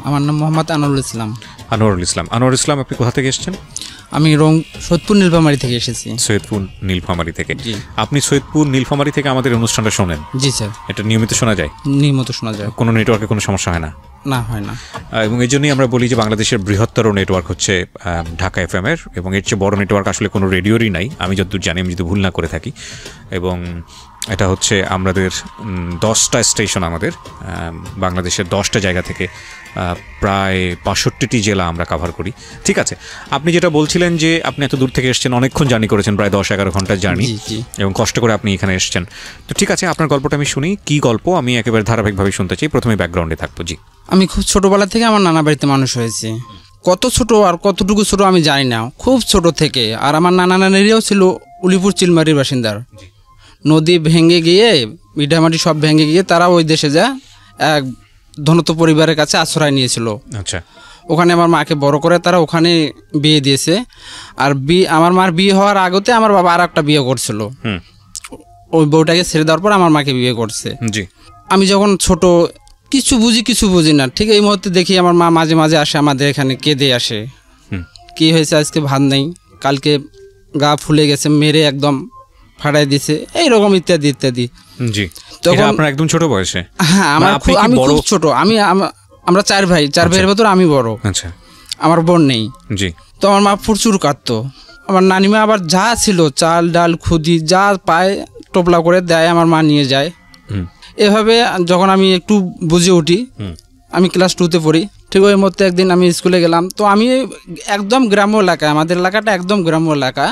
আমার নাম মোহাম্মদ আনোয়ারুল ইসলাম। আনোয়ারুল ইসলাম। আনোয়ারুল ইসলাম, আপনি কোথা থেকে এসেছেন? আমি সৈয়দপুর নীলফামারী থেকে এসেছি। সৈয়দপুর নীলফামারী থেকে। জি। আপনি সৈয়দপুর নীলফামারী থেকে আমাদের অনুষ্ঠানটা শোনেন? জি স্যার। এটা নিয়মিত শোনা যায়? নিয়মিত শোনা যায়। কোনো নেটওয়ার্কে কোনো সমস্যা হয় না? না, হয় না। এবং এই জন্যই আমরা বলি যে বাংলাদেশের বৃহত্তর নেটওয়ার্ক হচ্ছে ঢাকা FM এর, এবং এর চেয়ে বড় নেটওয়ার্ক আসলে কোনো রেডিওরই নাই, আমি যতদূর জানি, আমি যদি ভুল না করে থাকি। এবং এটা হচ্ছে আমাদের 10টা স্টেশন, আমাদের বাংলাদেশের 10টা জায়গা থেকে প্রায় 65টি জেলা আমরা কাভার করি। ঠিক আছে, আপনি যেটা বলছিলেন যে আপনি এত দূর থেকে এসেছেন, অনেকক্ষণ জার্নি করেছেন, প্রায় 10-11 ঘন্টার জার্নি, এবং কষ্ট করে আপনি এখানে এসেছেন। তো ঠিক আছে, আপনার গল্পটা আমি শুনি। কি গল্প? আমি একেবারে ধারাবাহিকভাবে শুনতে চাই। প্রথমে ব্যাকগ্রাউন্ডে থাকবো। জি। আমি খুব ছোটবেলা থেকে আমার নানা বাড়িতে মানুষ হয়েছি। কত ছোট আর কতটুকু ছোট আমি জানি না, খুব ছোট থেকে। আর আমার নানা নানিরাও ছিল উলিপুর চিলমারির বাসিন্দার। নদী ভেঙে গিয়ে, মিঠামাটি সব ভেঙে গিয়ে তারা ওই দেশে এক ধনত পরিবারের কাছে আশ্রয় নিয়েছিল। আচ্ছা। ওখানে আমার মাকে বড় করে তারা ওখানে বিয়ে দিয়েছে। আর আমার মার বিয়ে হওয়ার আগতে আমার বাবা আর একটা বিয়ে করছিল। ওই বউটাকে ছেড়ে দেওয়ার পর আমার মাকে বিয়ে করছে। জি। আমি যখন ছোট, কিছু বুঝি না, ঠিক এই মুহূর্তে দেখি আমার মা মাঝে মাঝে আসে আমাদের এখানে, কেঁদে আসে। কি হয়েছে? আজকে ভাত নেই, কালকে গা ফুলে গেছে, মেরে একদম ফাটাই দিছে, এইরকম ইত্যাদি ইত্যাদি। জি। তখন আপনার একদম ছোট বয়সে? হ্যাঁ, আমি খুব ছোট। আমরা 4 ভাই, 4 ভাইয়ের ভেতর আমি বড়। আচ্ছা। আমার বোন নেই। জি। তো আমার মা প্রচুর কাঁদতো। আমার নানিমা আবার যা ছিল, চাল ডাল খুদি যা পায় টোপলা করে দেয়, আমার মা নিয়ে যায়। এভাবে যখন আমি একটু বুঝে উঠি, আমি ক্লাস 2তে পড়ি, ঠিক ওই মধ্যে একদিন আমি স্কুলে গেলাম। তো আমি একদম গ্রাম্য এলাকায়, আমাদের এলাকাটা একদম গ্রাম্য এলাকা,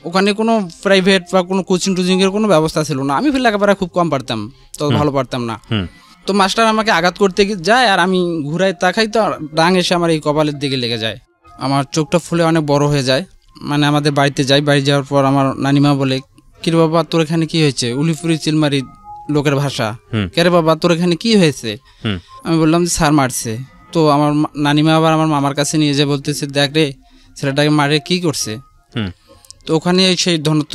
ওখানে কোনো প্রাইভেট বা কোনো কোচিং টোচিংয়ের কোনো ব্যবস্থা ছিল না। আমি লেখাপড়া খুব কম পারতাম, তো ভালো পারতাম না। তো মাস্টার আমাকে আঘাত করতে যায়, আর আমি ঘুরাই তাকাই, তো ডাং এসে আমার এই কপালের দিকে লেগে যায়। আমার চোখটা ফুলে অনেক বড় হয়ে যায়। মানে আমাদের বাড়িতে যাই, বাড়ি যাওয়ার পর আমার নানিমা বলে, কিরে বাবা তোর এখানে কি হয়েছে? উলিপুরি চিলমারি লোকের ভাষা, কে রে বাবা তোর এখানে কি হয়েছে? আমি বললাম যে স্যার মারছে। তো আমার নানিমা আবার আমার মামার কাছে নিয়ে যেয়ে বলতেছে, দেখ রে ছেলেটাকে মারে কি করছে। তো ওখানে সেই ধনত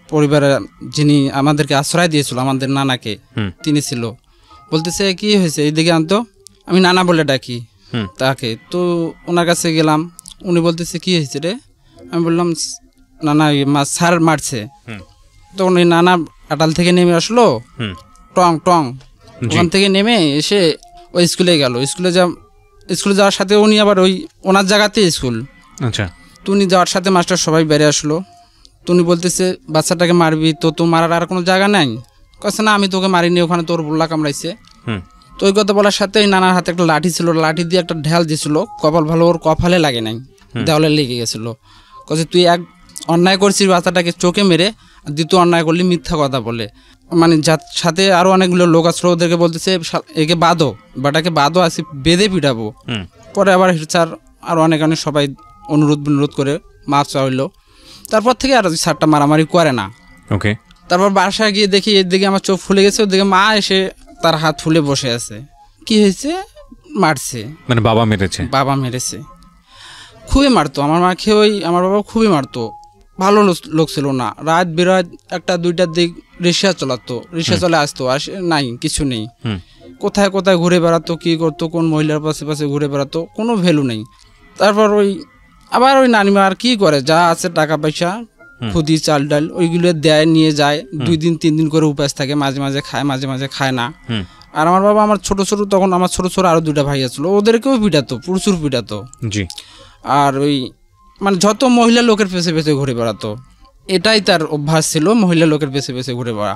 পরিবারের যিনি আমাদেরকে আশ্রয় দিয়েছিল, আমাদের নানাকে, তিনি ছিল। বলতেছে কি হয়েছে, এইদিকে আনতো। আমি নানা বলে ডাকি তাকে। তো ওনার কাছে গেলাম, উনি বলতেছে কি হয়েছে রে? আমি বললাম নানা স্যার মারছে। তখন ওই নানা আটাল থেকে নেমে আসলো, টং টং ওখান থেকে নেমে এসে ওই স্কুলে গেল। স্কুলে যাওয়ার সাথে উনি আবার ওই ওনার জায়গাতে স্কুল। আচ্ছা। তো উনি যাওয়ার সাথে মাস্টার সবাই বেড়ে আসলো। তো উনি বলতেছে বাচ্চাটাকে মারবি তো মারার আর কোনো জায়গা নাই? কছে না, আমি তোকে মারিনি, ওখানে তোর বললা কামড়াইছে। তো ওই কথা বলার সাথে ওই নানার হাতে একটা লাঠি ছিল, লাঠি দিয়ে একটা ঢেল দিছিল। কপাল ভালো, ওর কপালে লাগে নাই, দেওয়ালে লেগে গেছিল। কছে তুই এক অন্যায় করছিস, বাচ্চাটাকে চোখে মেরে, দ্বিতীয় অন্যায় করলি মিথ্যা কথা বলে। মানে যার সাথে আরো অনেকগুলো লোক আসলো, ওদেরকে বলতেছে একে বাঁধো, বাটাকে বাঁধো, আসি বেঁধে পিটাবো। পরে আবার স্যার আর অনেক সবাই অনুরোধ করে মাপ চাইলো। তারপর থেকে আর স্যারটা মারামারি করে না। ওকে। তারপর বাসায় গিয়ে দেখি এদিকে আমার চোখ ফুলে গেছে, ওদিকে মা এসে তার হাত ফুলে বসে আছে। কি হয়েছে? মারছে। মানে বাবা মেরেছে? বাবা মেরেছে, খুবই মারতো আমার মাকে। আমার বাবা খুবই মারতো, ভালো লোক ছিল না। রাত বিরাত 1-2টার দিক রিক্সা চালাতো, রিক্সা চলে আসতো, আসে নাই, কিছু নেই। কোথায় কোথায় ঘুরে বেড়াতো, কি করতো, কোন মহিলার পাশে পাশে ঘুরে বেড়াতো, কোনো ভ্যালু নেই। তারপর আবার ওই নানিমা আর কি করে, যা আছে টাকা পয়সা, খুদি চাল ডাল ওইগুলো দেয়, নিয়ে যায়। 2 দিন 3 দিন করে উপাস থাকে, মাঝে মাঝে খায়, মাঝে মাঝে খায় না। আর আমার বাবা আমার ছোট তখন আমার ছোট আরো 2টা ভাই আসলো, ওদেরকেও পিটাতো, প্রচুর পিটাতো। জি। আর মানে যত মহিলা লোকের পেছে পেছে ঘুরে বেড়াতো, এটাই তার অভ্যাস ছিল, মহিলা লোকের পেছে পেছে ঘুরে বেড়া।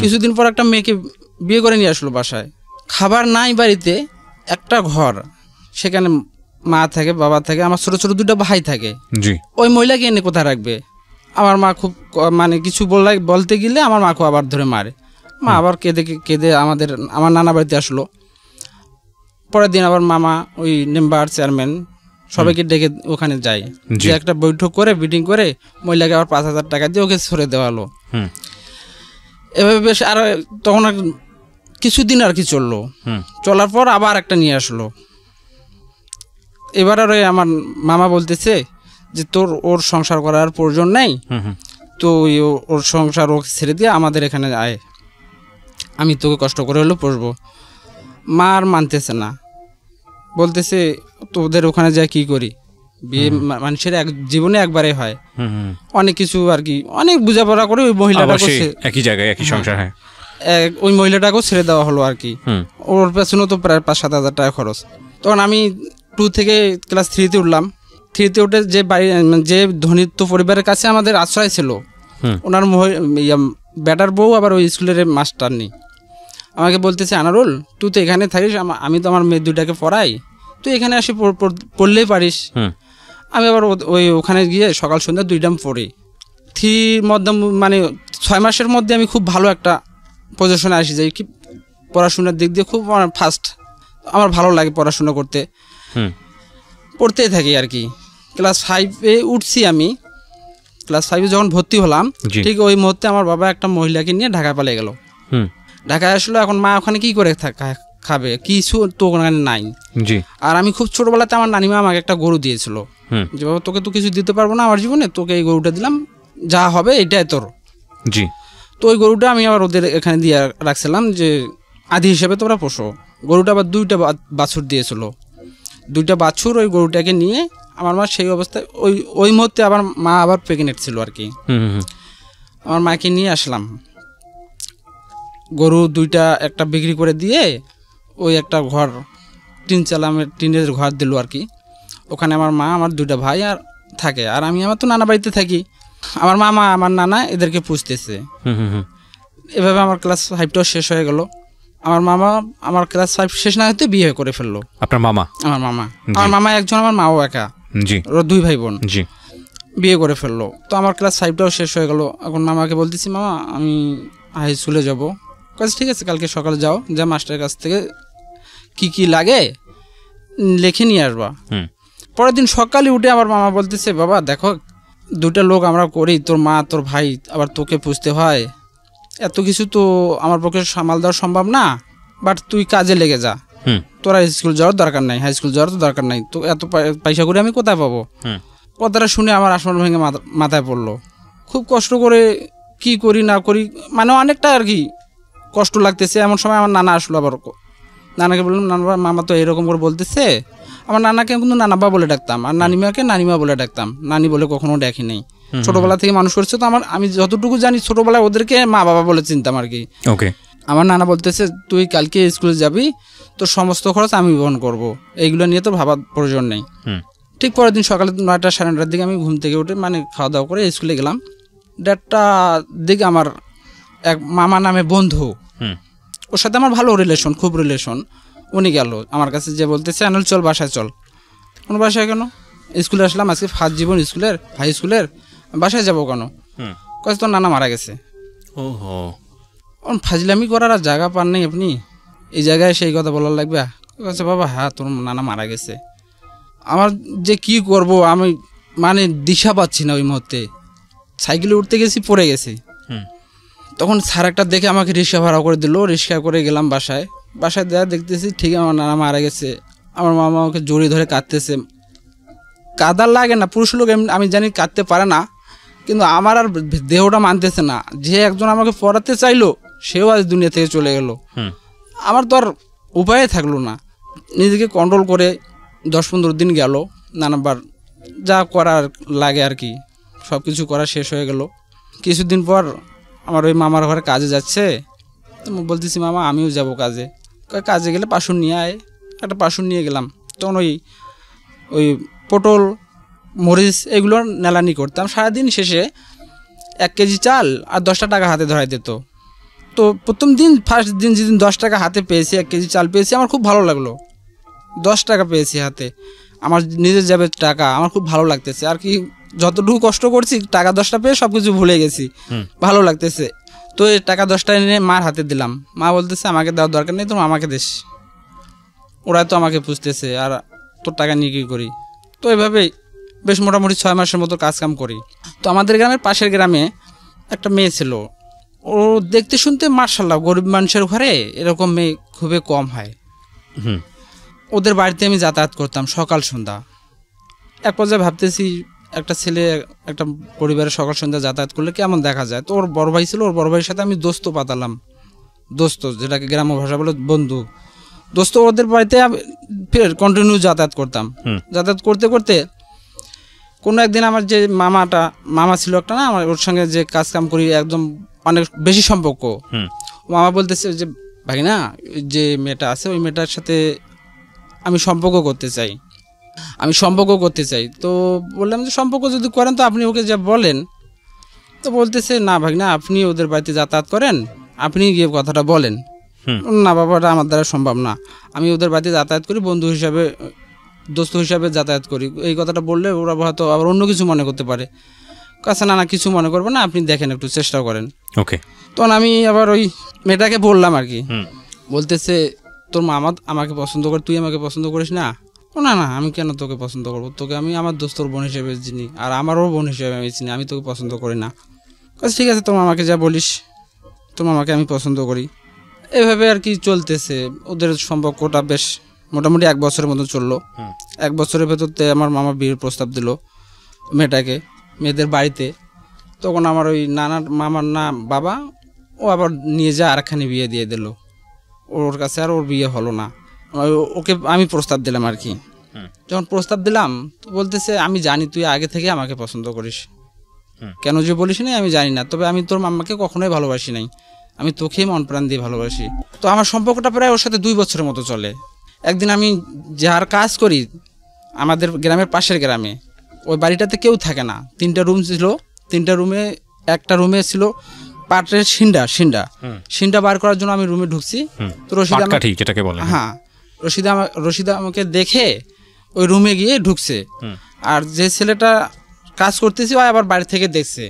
কিছুদিন পর একটা মেয়েকে বিয়ে করে নিয়ে আসলো বাসায়। খাবার নাই বাড়িতে, একটা ঘর, সেখানে মা থাকে, বাবা থাকে, আমার ছোট 2টা ভাই থাকে। ওই মহিলাকে এনে কোথায় রাখবে? আমার মা খুব মানে কিছু বলতে গেলে আমার মাকে আবার ধরে মারে। মা আবার কেঁদে আমার নানা বাড়িতে আসলো। পরের দিন আবার মামা ওই মেম্বার চেয়ারম্যান সবাইকে ডেকে ওখানে যায়, যে একটা বৈঠক করে মিটিং করে মহিলাকে আবার 5,000 টাকা দিয়ে ওকে সরে দেওয়ালো। এভাবে বেশ আর তখন কিছুদিন আর কি চললো। চলার পর আবার একটা নিয়ে আসলো। এবার আর আমার মামা বলতেছে যে ওর সংসার করার প্রয়োজন নেই, তো ওর সংসার ওকে ছেড়ে দিয়ে আমাদের এখানে আয়, আমি তোকে কষ্ট করে হলেও পড়বো। মা আর মানতেছে না, বলতেছে তোদের ওখানে যায় কি করি, বিয়ে মানুষের জীবনে একবারে হয়, অনেক কিছু আর কি, অনেক বোঝাপড়া করে ওই মহিলাটাকে একই জায়গায় একই সংসার, হ্যাঁ ওই মহিলাটাকেও ছেড়ে দেওয়া হলো আর কি। ওর পেছনেও তো প্রায় 5-7 হাজার টাকা খরচ। তখন আমি 2 থেকে ক্লাস 3-তে উঠলাম। 3-তে উঠে যে বাড়ি, যে ধনিত্ব পরিবারের কাছে আমাদের আশ্রয় ছিল, ওনার বেটার বউ আবার ওই স্কুলের মাস্টার নেই। আমাকে বলতেছে আনারুল তুই তো এখানে থাকিস, আমি তো আমার মেয়ে 2টাকে পড়াই, তুই এখানে আসি পড়লেই পারিস। আমি আবার ওখানে গিয়ে সকাল সন্ধ্যা 2 টাইম পড়ি। 3 মধ্যে মানে 6 মাসের মধ্যে আমি খুব ভালো একটা পজিশনে আসি যাই, কি পড়াশোনার দিক দিয়ে খুব ফার্স্ট। আমার ভালো লাগে পড়াশোনা করতে, পড়তেই থাকি আর কি। ক্লাস 5-এ উঠছি আমি। ক্লাস 5-এ যখন ভর্তি হলাম, ঠিক ওই মুহূর্তে আমার বাবা একটা মহিলাকে নিয়ে ঢাকা পালিয়ে গেল। ঢাকায় আসলো, এখন মা ওখানে কি করে খাবে, কিছু তো ওখানে নাই। আর আমি খুব ছোটবেলাতে আমার নানিমা আমাকে একটা গরু দিয়েছিল, যে বাবা তোকে তো কিছু দিতে পারবো না আমার জীবনে, তোকে এই গরুটা দিলাম, যা হবে এটাই তোর। তো ওই গরুটা আমি আবার ওদের এখানে দিয়ে রাখছিলাম যে আদি হিসেবে তোমরা পোষো। গরুটা আবার 2টা বাছুর দিয়েছিল, 2টা বাছুর। ওই গরুটাকে নিয়ে আমার মা সেই অবস্থায় ওই মুহূর্তে আবার মা আবার প্রেগনেন্ট ছিল আর কি। আমার মাকে নিয়ে আসলাম, গরু 2টা একটা বিক্রি করে দিয়ে ওই একটা ঘর, টিনের ঘর দিল আর কি। ওখানে আমার মা, আমার 2টা ভাই আর থাকে, আর আমি আমার তো নানা বাড়িতে থাকি। আমার মামা, আমার নানা এদেরকে পুষতেছে। এভাবে আমার ক্লাস 5টাও শেষ হয়ে গেল। আমার মামা আমার ক্লাস 5 শেষ না হতে বিয়ে করে ফেললো। আপনার মামা? আমার মামা একজন, আমার মাও একা, ওরা 2 ভাই বোন, বিয়ে করে ফেললো। তো আমার ক্লাস 5টাও শেষ হয়ে গেল। এখন মামাকে বলতেছি মামা আমি হাই স্কুলে যাবো। কাজ ঠিক আছে, কালকে সকালে যাও, যা মাস্টারের কাছ থেকে কি লাগে লিখে নিয়ে আসবা। পরের দিন সকালে উঠে আমার মামা বলতেছে বাবা দেখো 2টা লোক আমরা করি, তোর মা তোর ভাই, আবার তোকে পুষতে হয়, এত কিছু তো আমার পক্ষে সামাল দেওয়া সম্ভব না, বাট তুই কাজে লেগে যা, তোরা স্কুল যাওয়ার দরকার নাই, হাই স্কুল যাওয়ার তো দরকার নাই, তো এত পয়সা করে আমি কোথায় পাবো। কথাটা শুনে আমার আসমান ভেঙে মাথায় পড়লো। খুব কষ্ট করে কি করি না করি, মানে অনেকটা আর কি কষ্ট লাগতেছে। এমন সময় আমার নানা আসলো, আবার নানাকে বললাম নানা মামা তো এরকম করে বলতেছে। আমার নানাকে কিন্তু নানাবা বলে ডাকতাম, আর নানিমাকে নানিমা বলে ডাকতাম, নানি বলে কখনো ডাকি নাই। ছোটবেলা থেকে মানুষ করছে তো, আমি যতটুকু জানি ছোটবেলায় ওদেরকে মা বাবা বলে চিনতাম আর কি। আমার নানা বলতেছে তুই কালকে স্কুলে যাবি, তোর সমস্ত খরচ আমি বহন করব, এইগুলো নিয়ে তো ভাবার প্রয়োজন নেই। ঠিক পরের দিন সকালে 9টা সাড়ে 9টার দিকে আমি ঘুম থেকে উঠে মানে খাওয়া দাওয়া করে স্কুলে গেলাম। 1:30টার দিকে আমার এক মামা নামে বন্ধু, ওর সাথে আমার ভালো রিলেশন, খুব রিলেশন, উনি গেল আমার কাছে, যে বলতেছে আনুল চল বাসায় চল। কোনো বাসায় কেন, স্কুলে আসলাম আজকে ফার্স্ট জীবন স্কুলের, হাই স্কুলের, বাসায় যাবো কেন? কাজ তোর নানা মারা গেছে। ফাজলামি করার আর জায়গা পান নেই আপনি, এই জায়গায় সেই কথা বলার লাগবে? কাছে বাবা হ্যাঁ তোর নানা মারা গেছে। আমার যে কি করব আমি মানে দিশা পাচ্ছি না। ওই মুহূর্তে সাইকেলে উঠতে গেছি, পড়ে গেছি। তখন স্যার একটা দেখে আমাকে রিক্সা ভাড়া করে দিল, রিক্সা করে গেলাম বাসায়। দেওয়া দেখতেছি ঠিক আমার নানা মারা গেছে। আমার মামা আমাকে জড়িয়ে ধরে কাঁদতেছে। কাদার লাগে না, পুরুষ লোক আমি জানি কাঁদতে পারে না, কিন্তু আমার আর দেহটা মানতেছে না। যে একজন আমাকে পড়াতে চাইলো সেও আজ দুনিয়া থেকে চলে গেল। আমার তো আর উপায়ে থাকলো না, নিজেকে কন্ট্রোল করে 10-15 দিন গেল। নানাবার যা করার লাগে আর কি সব কিছু করা শেষ হয়ে গেল। কিছুদিন পর আমার ওই মামার ঘরে কাজে যাচ্ছে, বলতেছি মামা আমিও যাব কাজে। কাজে গেলে পাশুন নিয়ে আয়, একটা পাশুন নিয়ে গেলাম। তখন ওই পটল মরিচ এগুলোর নেলানি করতাম। সারাদিন শেষে 1 কেজি চাল আর 10টা টাকা হাতে ধরাই দিত। তো প্রথম দিন ফার্স্ট দিন যেদিন 10 টাকা হাতে পেয়েছি, 1 কেজি চাল পেয়েছি, আমার খুব ভালো লাগলো। 10 টাকা পেয়েছি হাতে, আমার নিজের যাবে টাকা, আমার খুব ভালো লাগতেছে। আর কি যতটুকু কষ্ট করছি টাকা 10টা পেয়ে সব কিছু ভুলে গেছি, ভালো লাগতেছে। তো এই টাকা 10টা এনে মার হাতে দিলাম। মা বলতেছে আমাকে দেওয়ার দরকার নেই, তোর আমাকে দিস, ওরা তো আমাকে পুষতেছে, আর তোর টাকা নিয়ে কী করি। তো এইভাবেই বেশ মোটামুটি 6 মাসের মতো কাজকাম করি। তো আমাদের গ্রামের পাশের গ্রামে একটা মেয়ে ছিল, ও দেখতে শুনতে মার্শাল্লাহ, গরিব মানুষের ঘরে এরকম মেয়ে খুবই কম হয়। ওদের বাড়িতে আমি যাতায়াত করতাম সকাল সন্ধ্যা। এক পর্যায়ে ভাবতেছি একটা ছেলে একটা পরিবারের সকাল সন্ধ্যা যাতায়াত করলে কেমন দেখা যায়। তো ওর বড় ভাই ছিল, ওর বড় ভাইয়ের সাথে আমি দোস্ত পাতালাম, দোস্ত যেটাকে গ্রাম্য ভাষা বলে বন্ধু। দোস্ত ওদের বাড়িতে ফের কন্টিনিউ যাতায়াত করতাম। যাতায়াত করতে করতে কোনো একদিন আমার যে মামা ছিল একটা না, আমার ওর সঙ্গে যে কাজ কাম করি একদম অনেক বেশি সম্পর্ক। মামা বলতেছে যে ভাই না, যে মেয়েটা আছে ওই মেয়েটার সাথে আমি সম্পর্ক করতে চাই। তো বললাম যে সম্পর্ক যদি করেন তো আপনি ওকে যা বলেন। তো বলতেছে না ভাই না, আপনি ওদের বাড়িতে যাতায়াত করেন, আপনি গিয়ে কথাটা বলেন। না বাবাটা আমার দ্বারা সম্ভব না, আমি ওদের বাড়িতে যাতায়াত করি, বন্ধু হিসাবে দোস্ত হিসাবে যাতায়াত করি। এই কথাটা বললে ওরা হয়তো আবার অন্য কিছু মনে করতে পারে। কাছে না কিছু মনে করবে না, আপনি দেখেন একটু চেষ্টা করেন। ওকে। তখন আমি আবার ওই মেয়েটাকে বললাম আর কি, বলতেছে তোর মামা আমাকে পছন্দ করে, তুই আমাকে পছন্দ করিস না? না না, আমি কেন তোকে পছন্দ করবো, তোকে আমি আমার দোস্তর বোন হিসেবে চিনি, আর আমারও বোন হিসেবে আমি চিনি, আমি তোকে পছন্দ করি না। ঠিক আছে, তোর মামাকে যা বলিস, তোর মামাকে আমি পছন্দ করি। এভাবে আর কি চলতেছে ওদের সম্পর্কটা। বেশ মোটামুটি 1 বছরের মতো চললো। 1 বছরের ভেতরতে আমার মামা বিয়ের প্রস্তাব দিল মেয়েটাকে মেয়েদের বাড়িতে। তখন আমার ওই মামার বাবা ও আবার নিয়ে যায় আরেকখানে বিয়ে দিয়ে দিল ওর কাছে, আর ওর বিয়ে হলো না। ওকে আমি প্রস্তাব দিলাম আর কি। যখন প্রস্তাব দিলাম তো বলতেছে আমি জানি তুই আগে থেকে আমাকে পছন্দ করিস, কেন যে বলিস না আমি জানি না, তবে আমি তোর মাম্মাকে কখনোই ভালোবাসি নাই, আমি তোকেই মন প্রাণ দিয়ে ভালোবাসি। তো আমার সম্পর্কটা প্রায় ওর সাথে 2 বছরের মতো চলে। একদিন আমি যার কাজ করি আমাদের গ্রামের পাশের গ্রামে, ওই বাড়িটাতে কেউ থাকে না, 3টা রুম ছিল। 3টা রুমে একটা রুমে ছিল পাটের শিন্ডা বার করার জন্য আমি রুমে ঢুকছি। তো রশিদা আমাকে দেখে ওই রুমে গিয়ে ঢুকছে। আর যে ছেলেটা কাজ করতেছি ওই আবার বাড়ি থেকে দেখছে,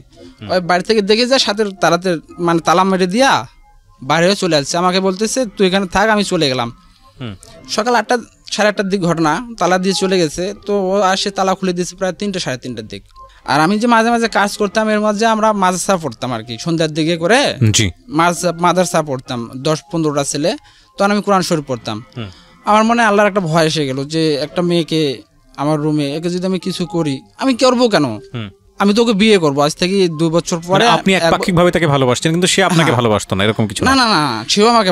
ওই বাড়ি থেকে দেখে যায় সাথে তালা মেরে দিয়া বাইরে চলে আসছে। আমাকে বলতেছে তুই এখানে থাক, আমি চলে গেলাম। সকাল 8টা সাড়ে 8টার দিক ঘটনা, তালা দিয়ে চলে গেছে। তো ও আসে তালা খুলে দিয়েছে প্রায় 3টে সাড়ে 3টার দিক। আর আমি যে মাঝে মাঝে কাজ করতাম, এর মাঝে আমরা মাদ্রাসা পড়তাম আর কি, সন্ধ্যার দিকে করে মাদ্রাসা পড়তাম 10-15টা ছেলে। তখন আমি কোরআন শরীফ পড়তাম। আমার মনে আল্লাহর একটা ভয় এসে গেল যে একটা মেয়েকে আমার রুমে, একে যদি আমি কিছু করি, আমি করবো কেন, আমি তোকে বিয়ে করবো আজ থেকে 2 বছর পরে। আপনি একপাক্ষিকভাবে তাকে ভালোবাসতেন, কিন্তু সে আপনাকে ভালোবাসতো না, এরকম কিছু? না না না, সেও আমাকে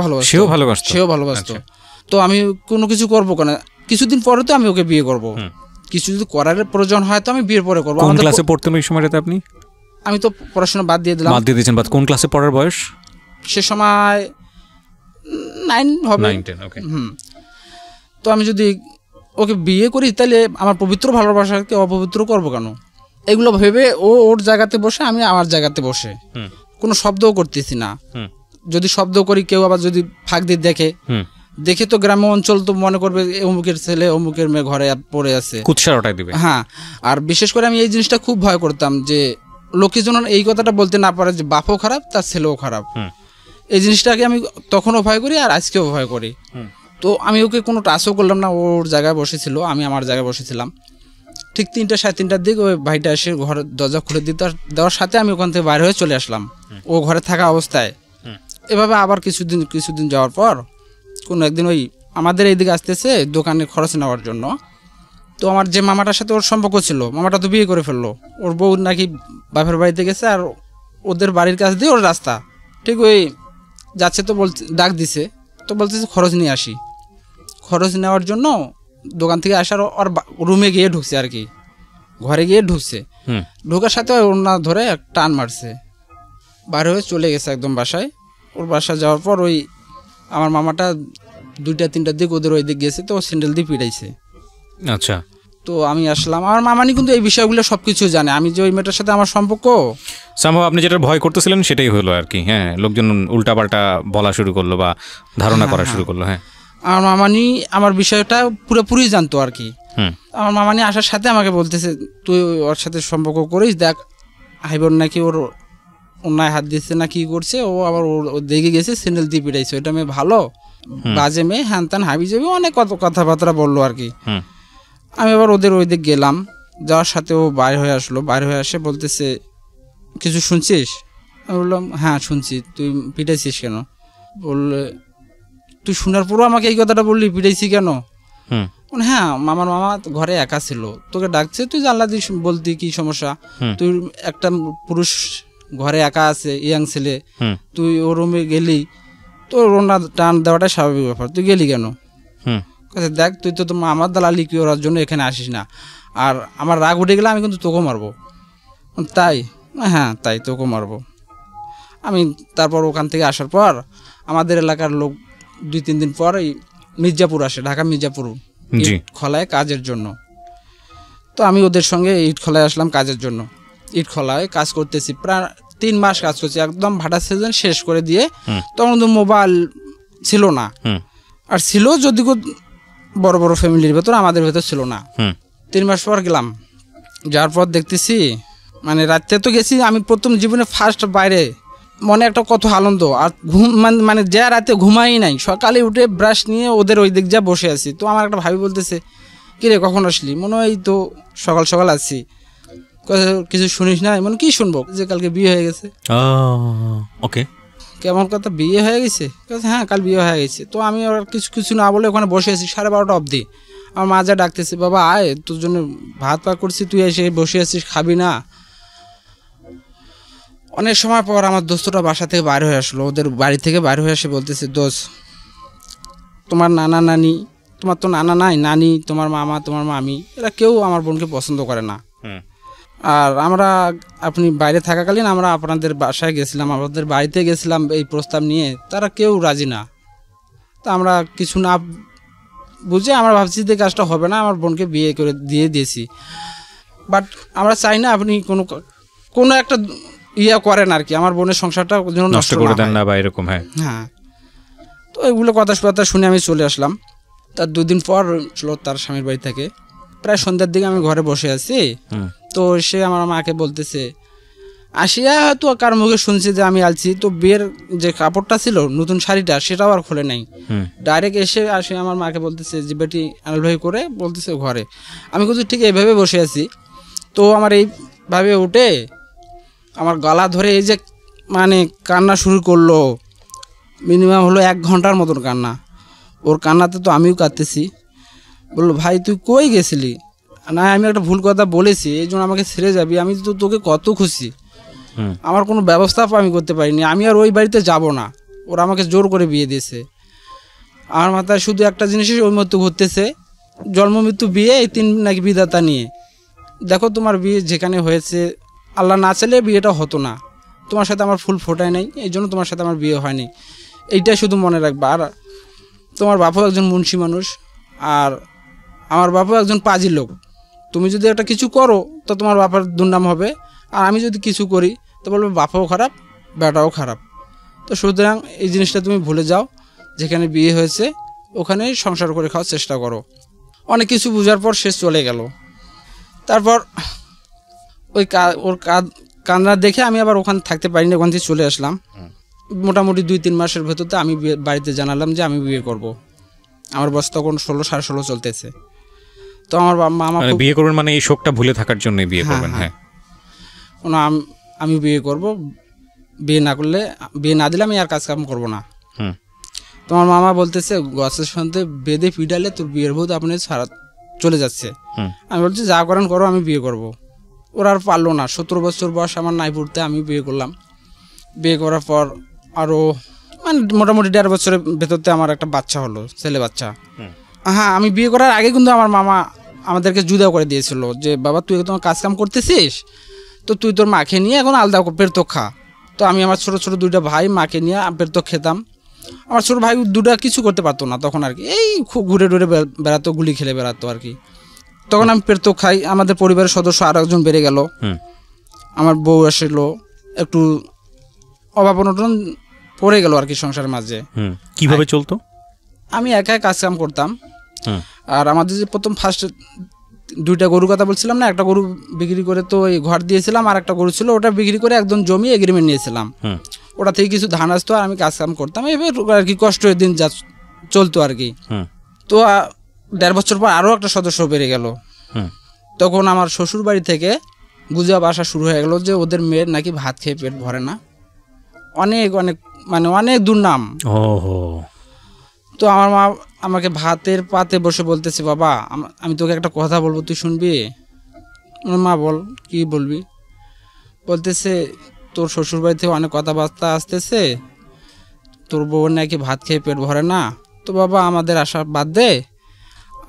ভালোবাসতো। তো আমি কোনো কিছু করবো কেন, কিছুদিন পরে তো আমি ওকে বিয়ে করবো, কিছু যদি করার প্রয়োজন হয় তো আমি বিয়ের পরে করবো। কোন ক্লাসে পড়তেন ওই সময়টাতে আপনি? আমি তো পড়াশোনা বাদ দিয়ে দিলাম। কোন ক্লাসে পড়ার বয়স সে সময়? 9 হবে। তো আমি যদি ওকে বিয়ে করি তাহলে আমার পবিত্র ভালোবাসাকে অপবিত্র করবো কেন, এগুলো ভেবে ওর জায়গাতে বসে আমি আমার জায়গাতে বসে কোনো শব্দও করতেছি না। যদি শব্দ করি কেউ আবার যদি ফাঁক দিয়ে দেখে তো গ্রাম্য অঞ্চল তো মনে করবে অমুকের ছেলে অমুকের মেয়ে ঘরে পড়ে আছে, কুৎসা ওটাই দিবে। হ্যাঁ, আর বিশেষ করে আমি এই জিনিসটা খুব ভয় করতাম যে লোকে যেন এই কথাটা বলতে না পারে যে বাপও খারাপ তার ছেলেও খারাপ। এই জিনিসটাকে আমি তখনও ভয় করি আর আজকেও ভয় করি। তো আমি ওকে কোনো টাচও করলাম না, ওর জায়গায় বসেছিল, আমি আমার জায়গায় বসেছিলাম। ঠিক 3টা সাড়ে 3টার দিকে ওই ভাইটা এসে ঘরের দরজা খুলে দেওয়ার সাথে আমি ওখান থেকে বাইরে হয়ে চলে আসলাম ও ঘরে থাকা অবস্থায়। এভাবে আবার কিছুদিন যাওয়ার পর কোনো একদিন ওই আমাদের এইদিকে আসতেছে দোকানে খরচ নেওয়ার জন্য। তো আমার যে মামাটার সাথে ওর সম্পর্ক ছিল, মামাটা তো বিয়ে করে ফেললো, ওর বউ নাকি বাপের বাড়িতে গেছে, আর ওদের বাড়ির কাছ দিয়ে ওর রাস্তা, ঠিক ওই যাচ্ছে। তো ডাক দিছে, তো বলতেছে খরচ নিয়ে আসি। খরচ নেওয়ার জন্য দোকান থেকে আসার ওর রুমে গিয়ে ঢুকছে আর কি, ঘরে গিয়ে ঢুকছে। ঢোকার সাথে ওনা ধরে টান মারছে, বাইরে হয়ে চলে গেছে একদম বাসায়। ওর বাসায় যাওয়ার পর ওই আমার মামাটা 2টা-3টার দিক ওদের ওই দিক গেছে, তো ও স্যান্ডেল দিয়ে পিটাইছে। আচ্ছা, তো আমি আসলাম। আমার মামানি কিন্তু এই বিষয়গুলো সবকিছু জানে, আমি যে ওই মেয়েটার সাথে আমার সম্পর্ক। সম্ভব আপনি যেটা ভয় করতেছিলেন সেটাই হলো আর কি। হ্যাঁ, লোকজন উল্টাপাল্টা বলা শুরু করলো বা ধারণা করা শুরু করলো। হ্যাঁ, আমার মামানি আমার বিষয়টা পুরোপুরি জানতো আর কি। আমার মামানি আসার সাথে আমাকে বলতেছে তুই ওর সাথে সম্পর্ক করিস, দেখ হাইবন নাকি ওর অন্যায় হাত দিচ্ছে না কি করছে, ও আবার ওর দেখে গেছে স্যান্ডেল দিয়ে পিটাইছে, ওইটা মেয়ে ভালো বাজে মেয়ে, হ্যান ত্যান হাবি যাবি অনেক কথাবার্তা বললো আর কি। আমি আবার ওদের ওই দিক গেলাম, যাওয়ার সাথে ও বাইরে হয়ে আসলো। বাইরে হয়ে আসে বলতেছে কিছু শুনছিস? আমি বললাম হ্যাঁ শুনছি। তুই পিটাইছিস কেন? বললে তুই শোনার পরও আমাকে এই কথাটা বললি, পিটাইছি কেন? হ্যাঁ, মামার মামা ঘরে একা ছিল, তোকে ডাকছে, তুই জানলা দিয়ে বলতি কি সমস্যা? তুই একটা পুরুষ ঘরে একা আছে, ইয়াং ছেলে, তুই ও রুমে গেলি, তো ওনার টান দেওয়াটা স্বাভাবিক ব্যাপার, তুই গেলি কেন? দেখ তুই তো তোমার আমার দালালি করার জন্য এখানে আসিস না, আর আমার রাগ উঠে গেলে আমি কিন্তু তোকেও মারবো। তাই? হ্যাঁ তাই, তোকেও মারবো আমি। তারপর ওখান থেকে আসার পর আমাদের এলাকার লোক 2-3 দিন পর মির্জাপুর আসে, ঢাকা মির্জাপুর ইট খোলায় কাজের জন্য। তো আমি ওদের সঙ্গে ইট খোলায় আসলাম কাজের জন্য। ইট খোলায় কাজ করতেছি, প্রায় 3 মাস কাজ করছি, একদম ভাটা সিজন শেষ করে দিয়ে। তখন তো মোবাইল ছিল না, আর ছিল যদি বড় বড় ফ্যামিলির ভেতর, আমাদের ভেতর ছিল না। 3 মাস পর গেলাম, যাওয়ার পর দেখতেছি মানে রাত্রে তো গেছি আমি, প্রথম জীবনে ফার্স্ট বাইরে, মনে একটা কত আনন্দ। আর ঘুম মানে যে রাতে ঘুমাই নাই, সকালে উঠে ব্রাশ নিয়ে ওদের ওই দিক যা বসে আছি। তো আমার একটা ভাবি বলতেছে, কিরে কখন আসলি? মনে হয় তো সকাল সকাল আসছি। কিছু শুনিস না? মনে কি শুনবো, যে কালকে বিয়ে হয়ে গেছে। ওকে, কেমন কথা, বিয়ে হয়ে গেছে? হ্যাঁ কাল বিয়ে হয়ে গেছে। তো আমি আর কিছু না বলে ওখানে বসে আছি 12:30 অবধি। আমার মা যা ডাকতেছে, বাবা আয়, তোর জন্য ভাত পা করছি, তুই এসে বসে আছিস, খাবি না? অনেক সময় পর আমার দোস্তটা বাসা থেকে বাইর হয়ে আসলো, ওদের বাড়ি থেকে বাইর হয়ে আসে, বলতেছে, দোস্ত তোমার নানা নানি, তোমার তো নানা নাই, নানি, তোমার মামা, তোমার মামি, এরা কেউ আমার বোনকে পছন্দ করে না। আর আমরা, আপনি বাইরে থাকাকালীন আমরা আপনাদের বাসায় গেছিলাম, আমাদের বাড়িতে গেছিলাম এই প্রস্তাব নিয়ে, তারা কেউ রাজি না। তা আমরা কিছু না বুঝে আমরা ভাবছি যে কাজটা হবে না, আমার বোনকে বিয়ে করে দিয়ে দিয়েছি। বাট আমরা চাই না আপনি কোনো একটা করেন আর কি, আমার বোনের সংসারটা নষ্ট করে দেন না বা এরকম। হ্যাঁ, তো এগুলো কথা শুনে আমি চলে আসলাম। তার 2 দিন পর ছিল তার স্বামীর বাড়ি থেকে, প্রায় সন্ধ্যার দিকে আমি ঘরে বসে আছি। তো সে আমার মাকে বলতেছে, আসিয়া হয়তো কার মুখে শুনছি যে আমি আলছি, তো বিয়ের যে কাপড়টা ছিল নতুন শাড়িটা, সেটাও আর খোলে নাই, ডাইরেক্ট আসে আমার মাকে বলতেছে যে বেটি আনাল ভাই করে বলতেছে ঘরে। আমি কিন্তু ঠিক এইভাবে বসে আছি। তো আমার এইভাবে উঠে আমার গলা ধরে এই যে মানে কান্না শুরু করলো, মিনিমাম হলো 1 ঘন্টার মতন কান্না। ওর কান্নাতে তো আমিও কাঁদতেছি। বললো, ভাই তুই কই গেছিলি? না আমি একটা ভুল কথা বলেছি, এই জন্য আমাকে ছেড়ে যাবি, আমি তো তোকে কত খুশি, আমার কোনো ব্যবস্থা আমি করতে পারিনি, আমি আর ওই বাড়িতে যাব না, ওরা আমাকে জোর করে বিয়ে দিয়েছে। আমার মাথায় শুধু একটা জিনিসই ওই মতো ঘুরতেছে, জন্ম মৃত্যু বিয়ে, এই 3 নাকি বিধাতা নিয়ে। দেখো তোমার বিয়ে যেখানে হয়েছে, আল্লাহ না চাইলে বিয়েটা হতো না, তোমার সাথে আমার ফুল ফোটায় নাই, এই জন্য তোমার সাথে আমার বিয়ে হয়নি, এইটাই শুধু মনে রাখবা। আর তোমার বাপও একজন মুন্সি মানুষ, আর আমার বাপও একজন পাজি লোক, তুমি যদি একটা কিছু করো তো তোমার বাবার দুর্নাম হবে, আর আমি যদি কিছু করি তো বলবে বাপাও খারাপ বেটাও খারাপ। তো সুতরাং এই জিনিসটা তুমি ভুলে যাও, যেখানে বিয়ে হয়েছে ওখানেই সংসার করে খাওয়ার চেষ্টা করো। অনেক কিছু বোঝার পর সে চলে গেল। তারপর ওর কান্না দেখে আমি আবার ওখানে থাকতে পারিনি, ওখান থেকে চলে আসলাম। মোটামুটি 2-3 মাসের ভেতরতে আমি বাড়িতে জানালাম যে আমি বিয়ে করব। আমার বয়স তখন 16-17.5 চলতেছে। তো আমার মামা বিয়ে করবেন মানে এই শোকটা ভুলে থাকার জন্য বিয়ে করবেন? হ্যাঁ, আমি বিয়ে করব, বিয়ে না করলে, বিয়ে না দিলে আমি আর কাজ কাম করবো না। তোমার মামা বলতেছে, গাছের সন্ধ্যে বেঁধে পিডালে তোর বিয়ের ভূত আপনি সারা চলে যাচ্ছে। আমি বলছি যা করেন করো, আমি বিয়ে করব। ওরা আর পারলো না, 17 বছর বয়স আমার নাই পড়তে, আমি বিয়ে করলাম। বিয়ে করার পর আরও মানে মোটামুটি 1.5 বছরের ভেতরতে আমার একটা বাচ্চা হলো, ছেলে বাচ্চা। হ্যাঁ, আমি বিয়ে করার আগে কিন্তু আমার মামা আমাদেরকে জুদা করে দিয়েছিল যে বাবা তুই তোমার কাজ কাম করতেছিস, তো তুই তোর মাকে নিয়ে এখন আলাদা পেরতক খা। তো আমি আমার ছোটো ছোটো 2টা ভাই মাকে নিয়ে পেরতক খেতাম। আমার ছোটো ভাই 2টা কিছু করতে পারতো না তখন আর কি, এই খুব ঘুরে ঘুরে বেড়াতো, গুলি খেলে বেড়াতো আর কি। তখন আমি পেরতক খাই। আমাদের পরিবারের সদস্য আরও একজন বেড়ে গেল, আমার বউ আসলো, একটু অভাব অনটন পড়ে গেল আর কি সংসারের মাঝে। কিভাবে চলতো? আমি একাই কাজ কাম করতাম। আর আমাদের যে প্রথম ফার্স্ট 2টা গরুর কথা বলছিলাম না, একটা গরু বিক্রি করে তো এই ঘর দিয়েছিলাম, আর একটা গরু ছিল ওটা বিক্রি করে একদম জমি এগ্রিমেন্ট নিয়েছিলাম। ওটা থেকে কিছু ধান আসতো আর আমি কাজ কাম করতাম, এবার আর কি কষ্টের দিন যা চলতো আর কি। তো 1.5 বছর পর আরও একটা সদস্য বেড়ে গেল। তখন আমার শ্বশুর বাড়ি থেকে গুজব আসা শুরু হয়ে গেল যে ওদের মেয়ের নাকি ভাত খেয়ে পেট ভরে না, অনেক অনেক মানে অনেক দুর্নাম। তো আমার মা আমাকে ভাতের পাতে বসে বলতেছে, বাবা আমি তোকে একটা কথা বলবো, তুই শুনবি? মা বল, কি বলবি? বলতেছে তোর শ্বশুর বাড়ি থেকে অনেক কথাবার্তা আসতেছে, তোর বউ নাকি ভাত খেয়ে পেট ভরে না, তো বাবা আমাদের আশা বাদ দে,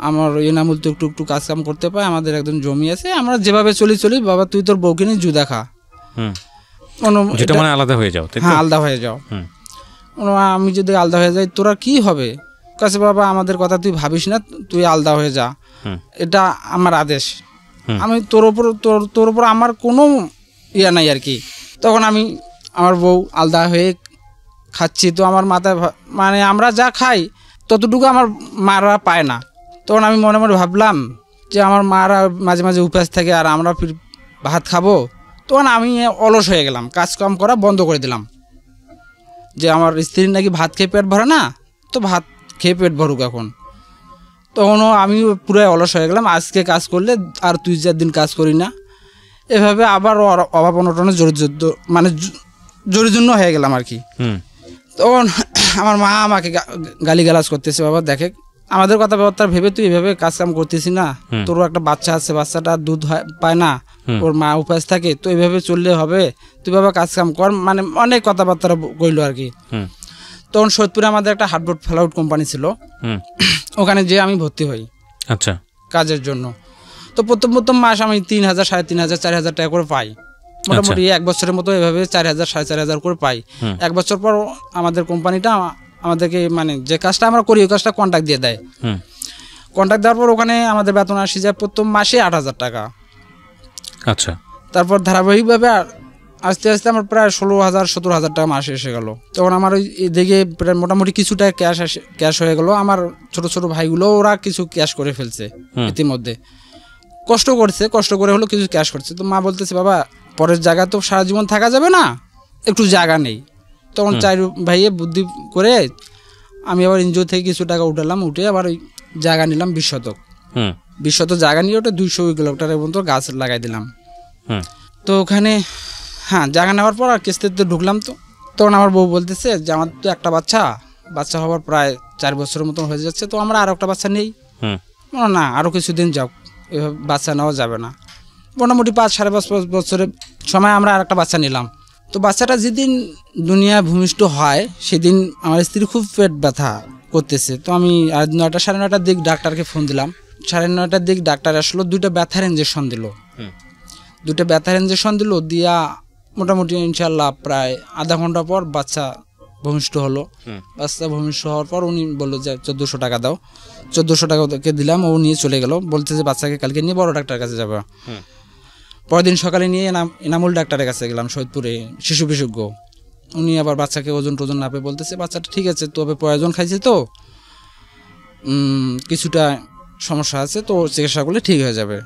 আমার এনামুল তো একটু একটু কাজ কাম করতে পায়, আমাদের একদম জমি আছে, আমরা যেভাবে চলি বাবা, তুই তোর বউকে নিয়ে জুদা খা, যেটা মানে আলাদা হয়ে যাও। হ্যাঁ আলাদা হয়ে যাও। আমি যদি আলাদা হয়ে যাই তোরা কি হবে? কাছে বাবা আমাদের কথা তুই ভাবিস না, তুই আলাদা হয়ে যা, এটা আমার আদেশ, আমি তোর উপর আমার কোনো ইয়া নাই আর কি। তখন আমি আমার বউ আলাদা হয়ে খাচ্ছি, তো আমার মাথায় মানে আমরা যা খাই ততটুকু আমার মারা পায় না। তখন আমি মনে মনে ভাবলাম যে আমার মারা মাঝে মাঝে উপাস থাকে আর আমরা ফির ভাত খাবো। তখন আমি অলস হয়ে গেলাম, কাজকাম করা বন্ধ করে দিলাম, যে আমার স্ত্রীর নাকি ভাত খেয়ে পেট ভরে না, তো ভাত খেয়ে পেট ভরুক এখন। তখনও আমি পুরো অলস হয়ে গেলাম, আজকে কাজ করলে আর 2-4 দিন কাজ করি না, এভাবে আবার অভাব অনটনে জরিজন্য হয়ে গেলাম আর কি। তখন আমার মা আমাকে গালিগালাজ করতেছে, বাবা দেখে আমাদের কথাবার্তা ভেবে তুই এভাবে কাজ কাম করতেছি না, তোরও একটা বাচ্চা আছে, বাচ্চাটা দুধ পায় না, ওর মা উপাস থাকে, তো এইভাবে চললে হবে, তুই বাবা কাজ কাম কর, মানে অনেক কথাবার্তা কইলো আর কি। তখন সৈয়দপুরে আমাদের একটা হার্ডবোর্ড ফ্লাইউড কোম্পানি ছিল, ওখানে যেয়ে আমি ভর্তি হই আচ্ছা কাজের জন্য। তো প্রথম মাস আমি 3,000, 3,500, 4,000 টাকা করে পাই, মোটামুটি 1 বছরের মতো এভাবে 4,000, 4,500 করে পাই। 1 বছর পর আমাদের কোম্পানিটা আমাদেরকে মানে যে কাজটা আমরা করি ওই কাজটা কন্ট্রাক্ট দিয়ে দেয়। কন্ট্রাক্ট দেওয়ার পর ওখানে আমাদের বেতন আসে যায় প্রথম মাসে 8,000 টাকা। আচ্ছা, তারপর ধারাবাহিকভাবে আস্তে আস্তে আমার প্রায় 16,000, 17,000 টাকা মাসে এসে গেল। তখন আমার ওই দিকে প্রায় মোটামুটি কিছুটা ক্যাশ হয়ে গেল। আমার ছোট ছোট ভাইগুলো ওরা কিছু ক্যাশ করে ফেলছে ইতিমধ্যে, কষ্ট করে হলো কিছু ক্যাশ করছে। তো মা বলতেছে, বাবা পরের জায়গা তো সারা জীবন থাকা যাবে না, একটু জায়গা নেই। তখন 4 ভাইয়ে বুদ্ধি করে আমি আবার এনজিও থেকে কিছু টাকা উঠে আবার ওই জায়গা নিলাম 20 শতক। 20 শতক জায়গা নিয়ে ওটা 200 কিলোমিটারের মতো গাছ লাগাই দিলাম। তো ওখানে জায়গা নেওয়ার পর আর কিস্তিতে ঢুকলাম। তো তখন আমার বউ বলতেছে যে আমার তো একটা বাচ্চা হওয়ার প্রায় 4 বছরের মতন হয়ে যাচ্ছে, তো আমরা আর একটা বাচ্চা নেই না, আরও কিছুদিন যাও, এভাবে বাচ্চা নেওয়া যাবে না। মোটামুটি 5-5.5 বছরের সময় আমরা আর একটা বাচ্চা নিলাম। তো বাচ্চাটা যেদিন দুনিয়া ভূমিষ্ঠ হয় সেদিন আমার স্ত্রী খুব পেট ব্যথা করতেছে। তো আমি 9টা 9:30টার দিক ডাক্তারকে ফোন দিলাম। 9:30টার দিক ডাক্তার আসলো, 2টা ব্যথার ইঞ্জেকশন দিল। দিয়া মোটামুটি ইনশাল্লাহ প্রায় আধা ঘন্টা পর বাচ্চা ভূমিষ্ঠ হলো। বাচ্চা ভূমিষ্ঠ হওয়ার পর উনি বললো যে 1,400 টাকা দাও। 1,400 টাকা ওদেরকে দিলাম, ও নিয়ে চলে গেল, বলছে যে বাচ্চাকে কালকে নিয়ে বড় ডাক্তারের কাছে যাবে। পরের দিন সকালে নিয়ে এনামুল ডাক্তারের কাছে গেলাম, সৈয়দপুরে শিশু বিশেষজ্ঞ। উনি আবার বাচ্চাকে ওজন টোজন নাপে বলতেছে বাচ্চাটা ঠিক আছে, তবে প্রয়োজন খাইছে, তো কিছুটা সমস্যা আছে, তো চিকিৎসা করলে ঠিক হয়ে যাবে।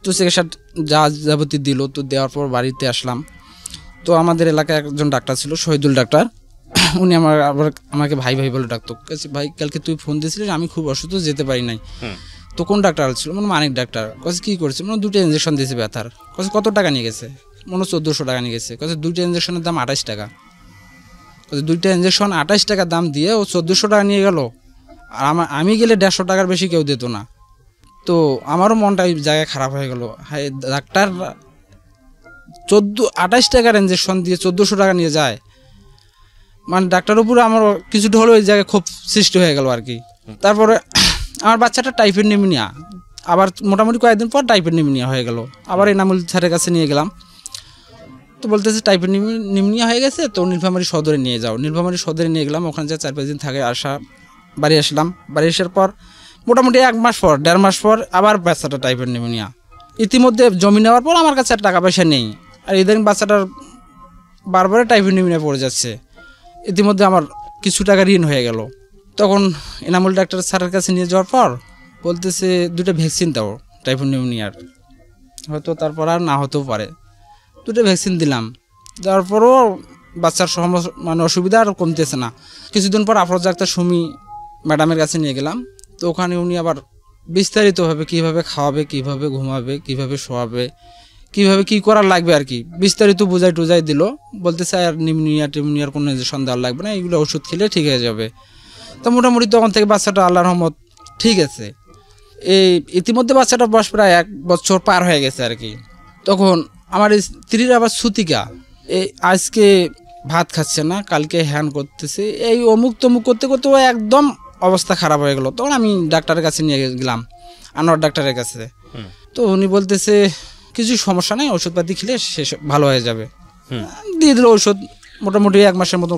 তো চিকিৎসা যা যাবতীয় দিল, তো দেওয়ার পর বাড়িতে আসলাম। তো আমাদের এলাকায় একজন ডাক্তার ছিল, শহীদুল ডাক্তার, উনি আমাকে ভাই বলে ডাকতো। ভাই কালকে তুই ফোন দিয়েছিলিস, আমি খুব অসুস্থ, যেতে পারি নাই। তো কোন ডাক্তার ছিল? মানিক ডাক্তার। কাছে কি করছে? 2টা ইঞ্জেকশন দিয়েছে ব্যথার। কাছে কত টাকা নিয়ে গেছে? 1,400 টাকা নিয়ে গেছে। কাছে 2টা ইঞ্জেকশনের দাম 28 টাকা। কাছে 2টা ইঞ্জেকশন 28 টাকা দাম দিয়ে ও 1,400 টাকা নিয়ে গেল। আর আমি গেলে 150 টাকার বেশি কেউ দিত না। তো আমারও মনটা ওই জায়গায় খারাপ হয়ে গেল। হ্যাঁ, ডাক্তার 28 টাকার ইঞ্জেকশন দিয়ে 1,400 টাকা নিয়ে যায়, মানে ডাক্তারের উপরে আমার কিছুটা হলেও ওই জায়গায় খুব সৃষ্টি হয়ে গেল আর কি। তারপরে আমার বাচ্চাটা টাইফয়েড নিউমোনিয়া, আবার মোটামুটি কয়েকদিন পর টাইফয়েড নিউমোনিয়া হয়ে গেল। আবার এনামুল স্যারের কাছে নিয়ে গেলাম, তো বলতেছে টাইফয়েড নিউমোনিয়া হয়ে গেছে, তো নীলফামারী সদরে নিয়ে যাও। নীলফামারী সদরে নিয়ে গেলাম, ওখানে যা 4-5 দিন থাকে বাড়ি আসলাম। বাড়ি আসার পর মোটামুটি 1 মাস পর 1.5 মাস পর আবার বাচ্চাটা টাইফয়েড নিউমোনিয়া। ইতিমধ্যে জমি নেওয়ার পর আমার কাছে আর টাকা পয়সা নেই, আর ইদানিং বাচ্চাটার বারবার টাইফয়েড নিউমোনিয়া পড়ে যাচ্ছে। ইতিমধ্যে আমার কিছু টাকা ঋণ হয়ে গেল। তখন এনামুল ডাক্তার স্যারের কাছে নিয়ে যাওয়ার পর বলতেছে 2টা ভ্যাকসিন দাও টাইফয়েড নিউমোনিয়ার, হয়তো তারপর আর না হতেও পারে। 2টা ভ্যাকসিন দিলাম, দেওয়ার পরও বাচ্চার মানে অসুবিধা আর কমতেছে না। কিছুদিন পর আফরোজ ডাক্তার সুমি ম্যাডামের কাছে নিয়ে গেলাম। তো ওখানে উনি আবার বিস্তারিতভাবে কীভাবে খাওয়াবে, কীভাবে ঘুমাবে, কীভাবে শোয়াবে, কীভাবে কী করার লাগবে আর কি বিস্তারিত বুঝাই দিল। বলতেছে আর নিউমোনিয়ার কোনো ইনজেকশন দেওয়ার লাগবে না, এগুলো ওষুধ খেলে ঠিক হয়ে যাবে। তো মোটামুটি তখন থেকে বাচ্চাটা আল্লাহর রহমত ঠিক আছে। এই ইতিমধ্যে বাচ্চাটা বয়স প্রায় 1 বছর পার হয়ে গেছে আর কি। তখন আমার স্ত্রীর আবার সুতিকা, এই আজকে ভাত খাচ্ছে না, কালকে হ্যান করতেছে, এই অমুক তমুক করতে করতে ও একদম অবস্থা খারাপ হয়ে গেল। তখন আমি ডাক্তারের কাছে নিয়ে গেলাম, আনোয়ার ডাক্তারের কাছে। তো উনি বলতেছে কিছু সমস্যা নেই, ওষুধপাতি খেলে শেষ ভালো হয়ে যাবে। দিয়ে দিল ওষুধ, মোটামুটি 1 মাসের মতো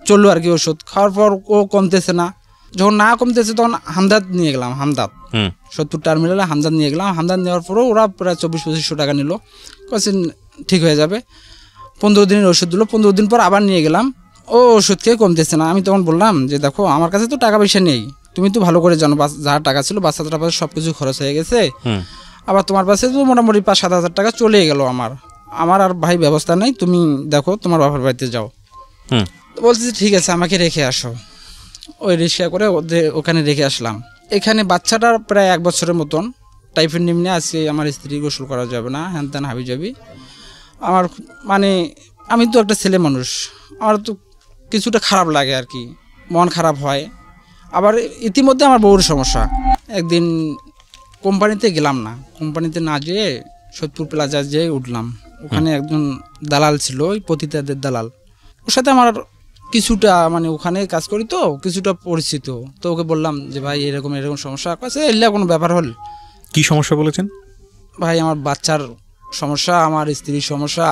চললো আর কি। ওষুধ খাওয়ার পর ও কমতেছে না, যখন না কমতেছে তখন হামদাদ নিয়ে গেলাম, হামদাদ 70 টার্মিনালে হামদাদ নিয়ে গেলাম। হামদাদ নেওয়ার পরেও ওরা প্রায় 2400-2500 টাকা নিল, কোশ্চেন ঠিক হয়ে যাবে। 15 দিনের ওষুধ দিল, 15 দিন পর আবার নিয়ে গেলাম, ও ওষুধ খেয়ে কমতেছে না। আমি তখন বললাম যে দেখো আমার কাছে তো টাকা পয়সা নেই, তুমি তো ভালো করে জানো যা টাকা ছিল বাচ্চাটার পাশে সব কিছু খরচ হয়ে গেছে, আবার তোমার পাশে তো মোটামুটি 5-7 হাজার টাকা চলে গেল, আমার আর ভাই ব্যবস্থা নেই, তুমি দেখো তোমার বাবার বাড়িতে যাও। বলতেছি ঠিক আছে আমাকে রেখে আসো। ওই রিক্সা করে ওখানে রেখে আসলাম। এখানে বাচ্চাটার প্রায় 1 বছরের মতন টাইফয়েড নিম্নে আছে, আমার স্ত্রী গোসল করা যাবে না, হ্যান ত্যান হাবি যাবি। আমার মানে আমি তো একটা ছেলে মানুষ, আমার তো কিছুটা খারাপ লাগে আর কি, মন খারাপ হয়। আবার ইতিমধ্যে আমার বউর সমস্যা। একদিন কোম্পানিতে গেলাম না, কোম্পানিতে না যেয়ে সোদপুর প্লাজা যেয়ে উঠলাম। ওখানে একজন দালাল ছিল, ওই পতিতাদের দালাল, ওর সাথে আমার কিছুটা মানে ওখানে কাজ করি তো কিছুটা পরিচিত। তো ওকে বললাম যে ভাই এরকম এরকম সমস্যা, কাছে এলে কোনো ব্যাপার হল। কি সমস্যা বলেছেন? ভাই আমার বাচ্চার সমস্যা, আমার স্ত্রীর সমস্যা,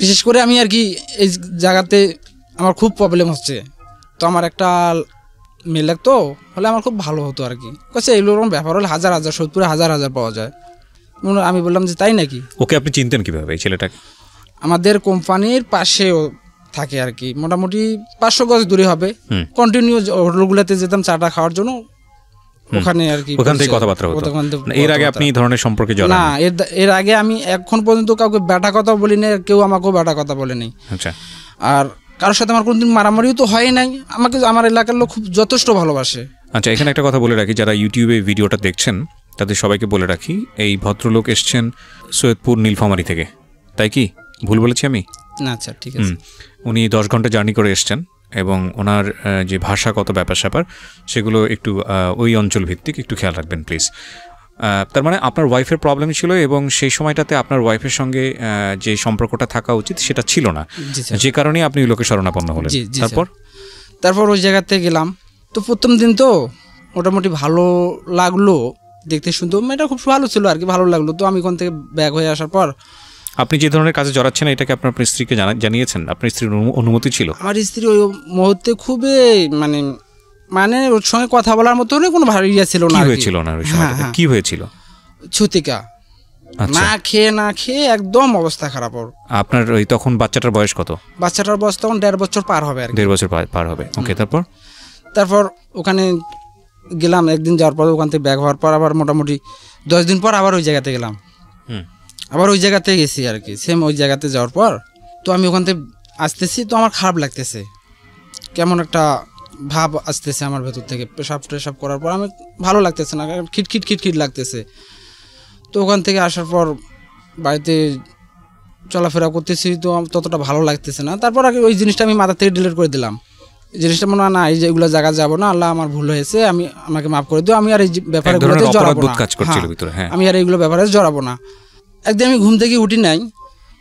বিশেষ করে আমি আর কি এই জায়গাতে আমার খুব প্রবলেম হচ্ছে। তো আমার একটা মেয়ে লাগতো, হলে আমার খুব ভালো হতো আর কি। কাছে এগুলো ব্যাপার হলে 1000 সোদপুরে 1000 পাওয়া যায়। আমি বললাম যে তাই নাকি। ওকে আপনি চিনতেন কিভাবে এই ছেলেটাকে? আমাদের কোম্পানির পাশেও থাকে আর কি, মোটামুটি 500 গজ দূরে হবে। কন্টিনিউ হোটেলগুলোতে যেতাম চাটা খাওয়ার জন্য, ওখানে আর কি, ওখান থেকে কথাবার্তা হতো। এর আগে আপনি এই ধরনের সম্পর্কে জড়ান না? এর আগে আমি এখন পর্যন্ত কাউকে ব্যাটা কথা বলি না, কেউ আমাকেও ব্যাটা কথা বলে নাই। আচ্ছা। আর কারোর সাথে আমার কোনদিন মারামারিও তো হয় নাই, আমাকে আমার এলাকার লোক খুব যথেষ্ট ভালোবাসে। আচ্ছা, এখানে একটা কথা বলে রাখি, যারা ইউটিউবে ভিডিওটা দেখছেন তাদের সবাইকে বলে রাখি, এই ভদ্রলোক এসছেন সৈয়দপুর নীলফামারী থেকে, তাই কি ভুল বলেছি আমি? না আচ্ছা ঠিক আছে। উনি 10 ঘন্টা জার্নি করে এসছেন এবং ওনার যে ভাষাগত ব্যাপার স্যাপার সেগুলো একটু ওই অঞ্চল ভিত্তিক, একটু খেয়াল রাখবেন প্লিজ। তার মানে আপনার ওয়াইফের প্রবলেম ছিল এবং সেই সময়টাতে আপনার ওয়াইফের সঙ্গে যে সম্পর্কটা থাকা উচিত সেটা ছিল না, যে কারণে আপনি ওই লোকের শরণাপন্ন হলেন। তারপর ওই জায়গাতে গেলাম। তো প্রথম দিন তো মোটামুটি ভালো লাগলো, দেখতে শুনতে এটা খুব ভালো ছিল আর কি, ভালো লাগলো। তো আমি ওখান থেকে ব্যাক হয়ে আসার পর আপনি যে ধরনের কাজে জড়াচ্ছেন এটাকে আপনার স্ত্রীকে জানিয়েছেন? আপনার স্ত্রীর অনুমতি ছিল? আমার স্ত্রী ওই মুহূর্তে খুবই মানে ওর সঙ্গে কথা বলার মতো কোনো ভালো ইয়ে ছিল না। কি হয়েছিল না ওই সময়টাতে? কি হয়েছিল? ছুতিকা, না খেয়ে একদম অবস্থা খারাপ ওর। আপনার ওই তখন বাচ্চাটার বয়স কত? বাচ্চাটার বয়স তখন 1.5 বছর পার হবে আর কি। 1.5 বছর পার হবে। ওকে, তারপর ওখানে গেলাম। একদিন যাওয়ার পর ওখান থেকে ব্যাক হওয়ার পর আবার মোটামুটি 10 দিন পর আবার ওই জায়গাতে গেলাম। আবার ওই জায়গাতে গেছি আর কি, সেম ওই জায়গাতে যাওয়ার পর তো আমি ওখান থেকে আসতেছি, তো আমার খারাপ লাগতেছে, কেমন একটা ভাব আসতেছে আমার ভেতর থেকে। পেশাব করার পর আমি ভালো লাগতেছে না, খিটখিট লাগতেছে। তো ওখান থেকে আসার পর বাড়িতে চলাফেরা করতেছি, তো ততটা ভালো লাগতেছে না। তারপর আগে ওই জিনিসটা আমি মাথা থেকে ডিলিট করে দিলাম। জিনিসটা মনে হয় না, এই যেগুলো জায়গা যাবো না, আল্লাহ আমার ভুল হয়েছে, আমাকে মাফ করে দিও, আমি আর এই ব্যাপারে জড়াবো না, আমি আর এইগুলো ব্যাপারে জড়াবো না। একদিন আমি ঘুম থেকে উঠি নাই,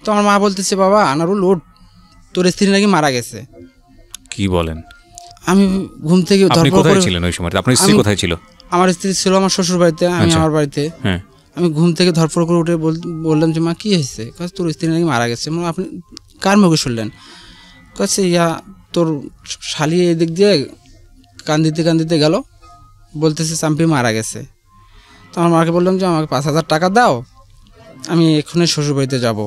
তো আমার মা বলতেছে বাবা আনারুল উঠ, তোর স্ত্রী নাকি মারা গেছে। কি বলেন? আমি ঘুম থেকে কোথায় ছিলেন ওই সময়? আপনার স্ত্রী কোথায় ছিল? আমার স্ত্রী ছিল আমার শ্বশুর বাড়িতে, আমি আমার বাড়িতে। আমি ঘুম থেকে ধরপড় করে উঠে বললাম যে মা কি হয়েছে? তোর স্ত্রী নাকি মারা গেছে। আপনি কার মুখে শুনলেন? কাছে তোর শালি এদিক দিয়ে কান্দিতে গেল, বলতেছে চাম্পি মারা গেছে। তো আমার মাকে বললাম যে আমাকে 5000 টাকা দাও, আমি এক্ষুনি শ্বশুর বাড়িতে যাবো।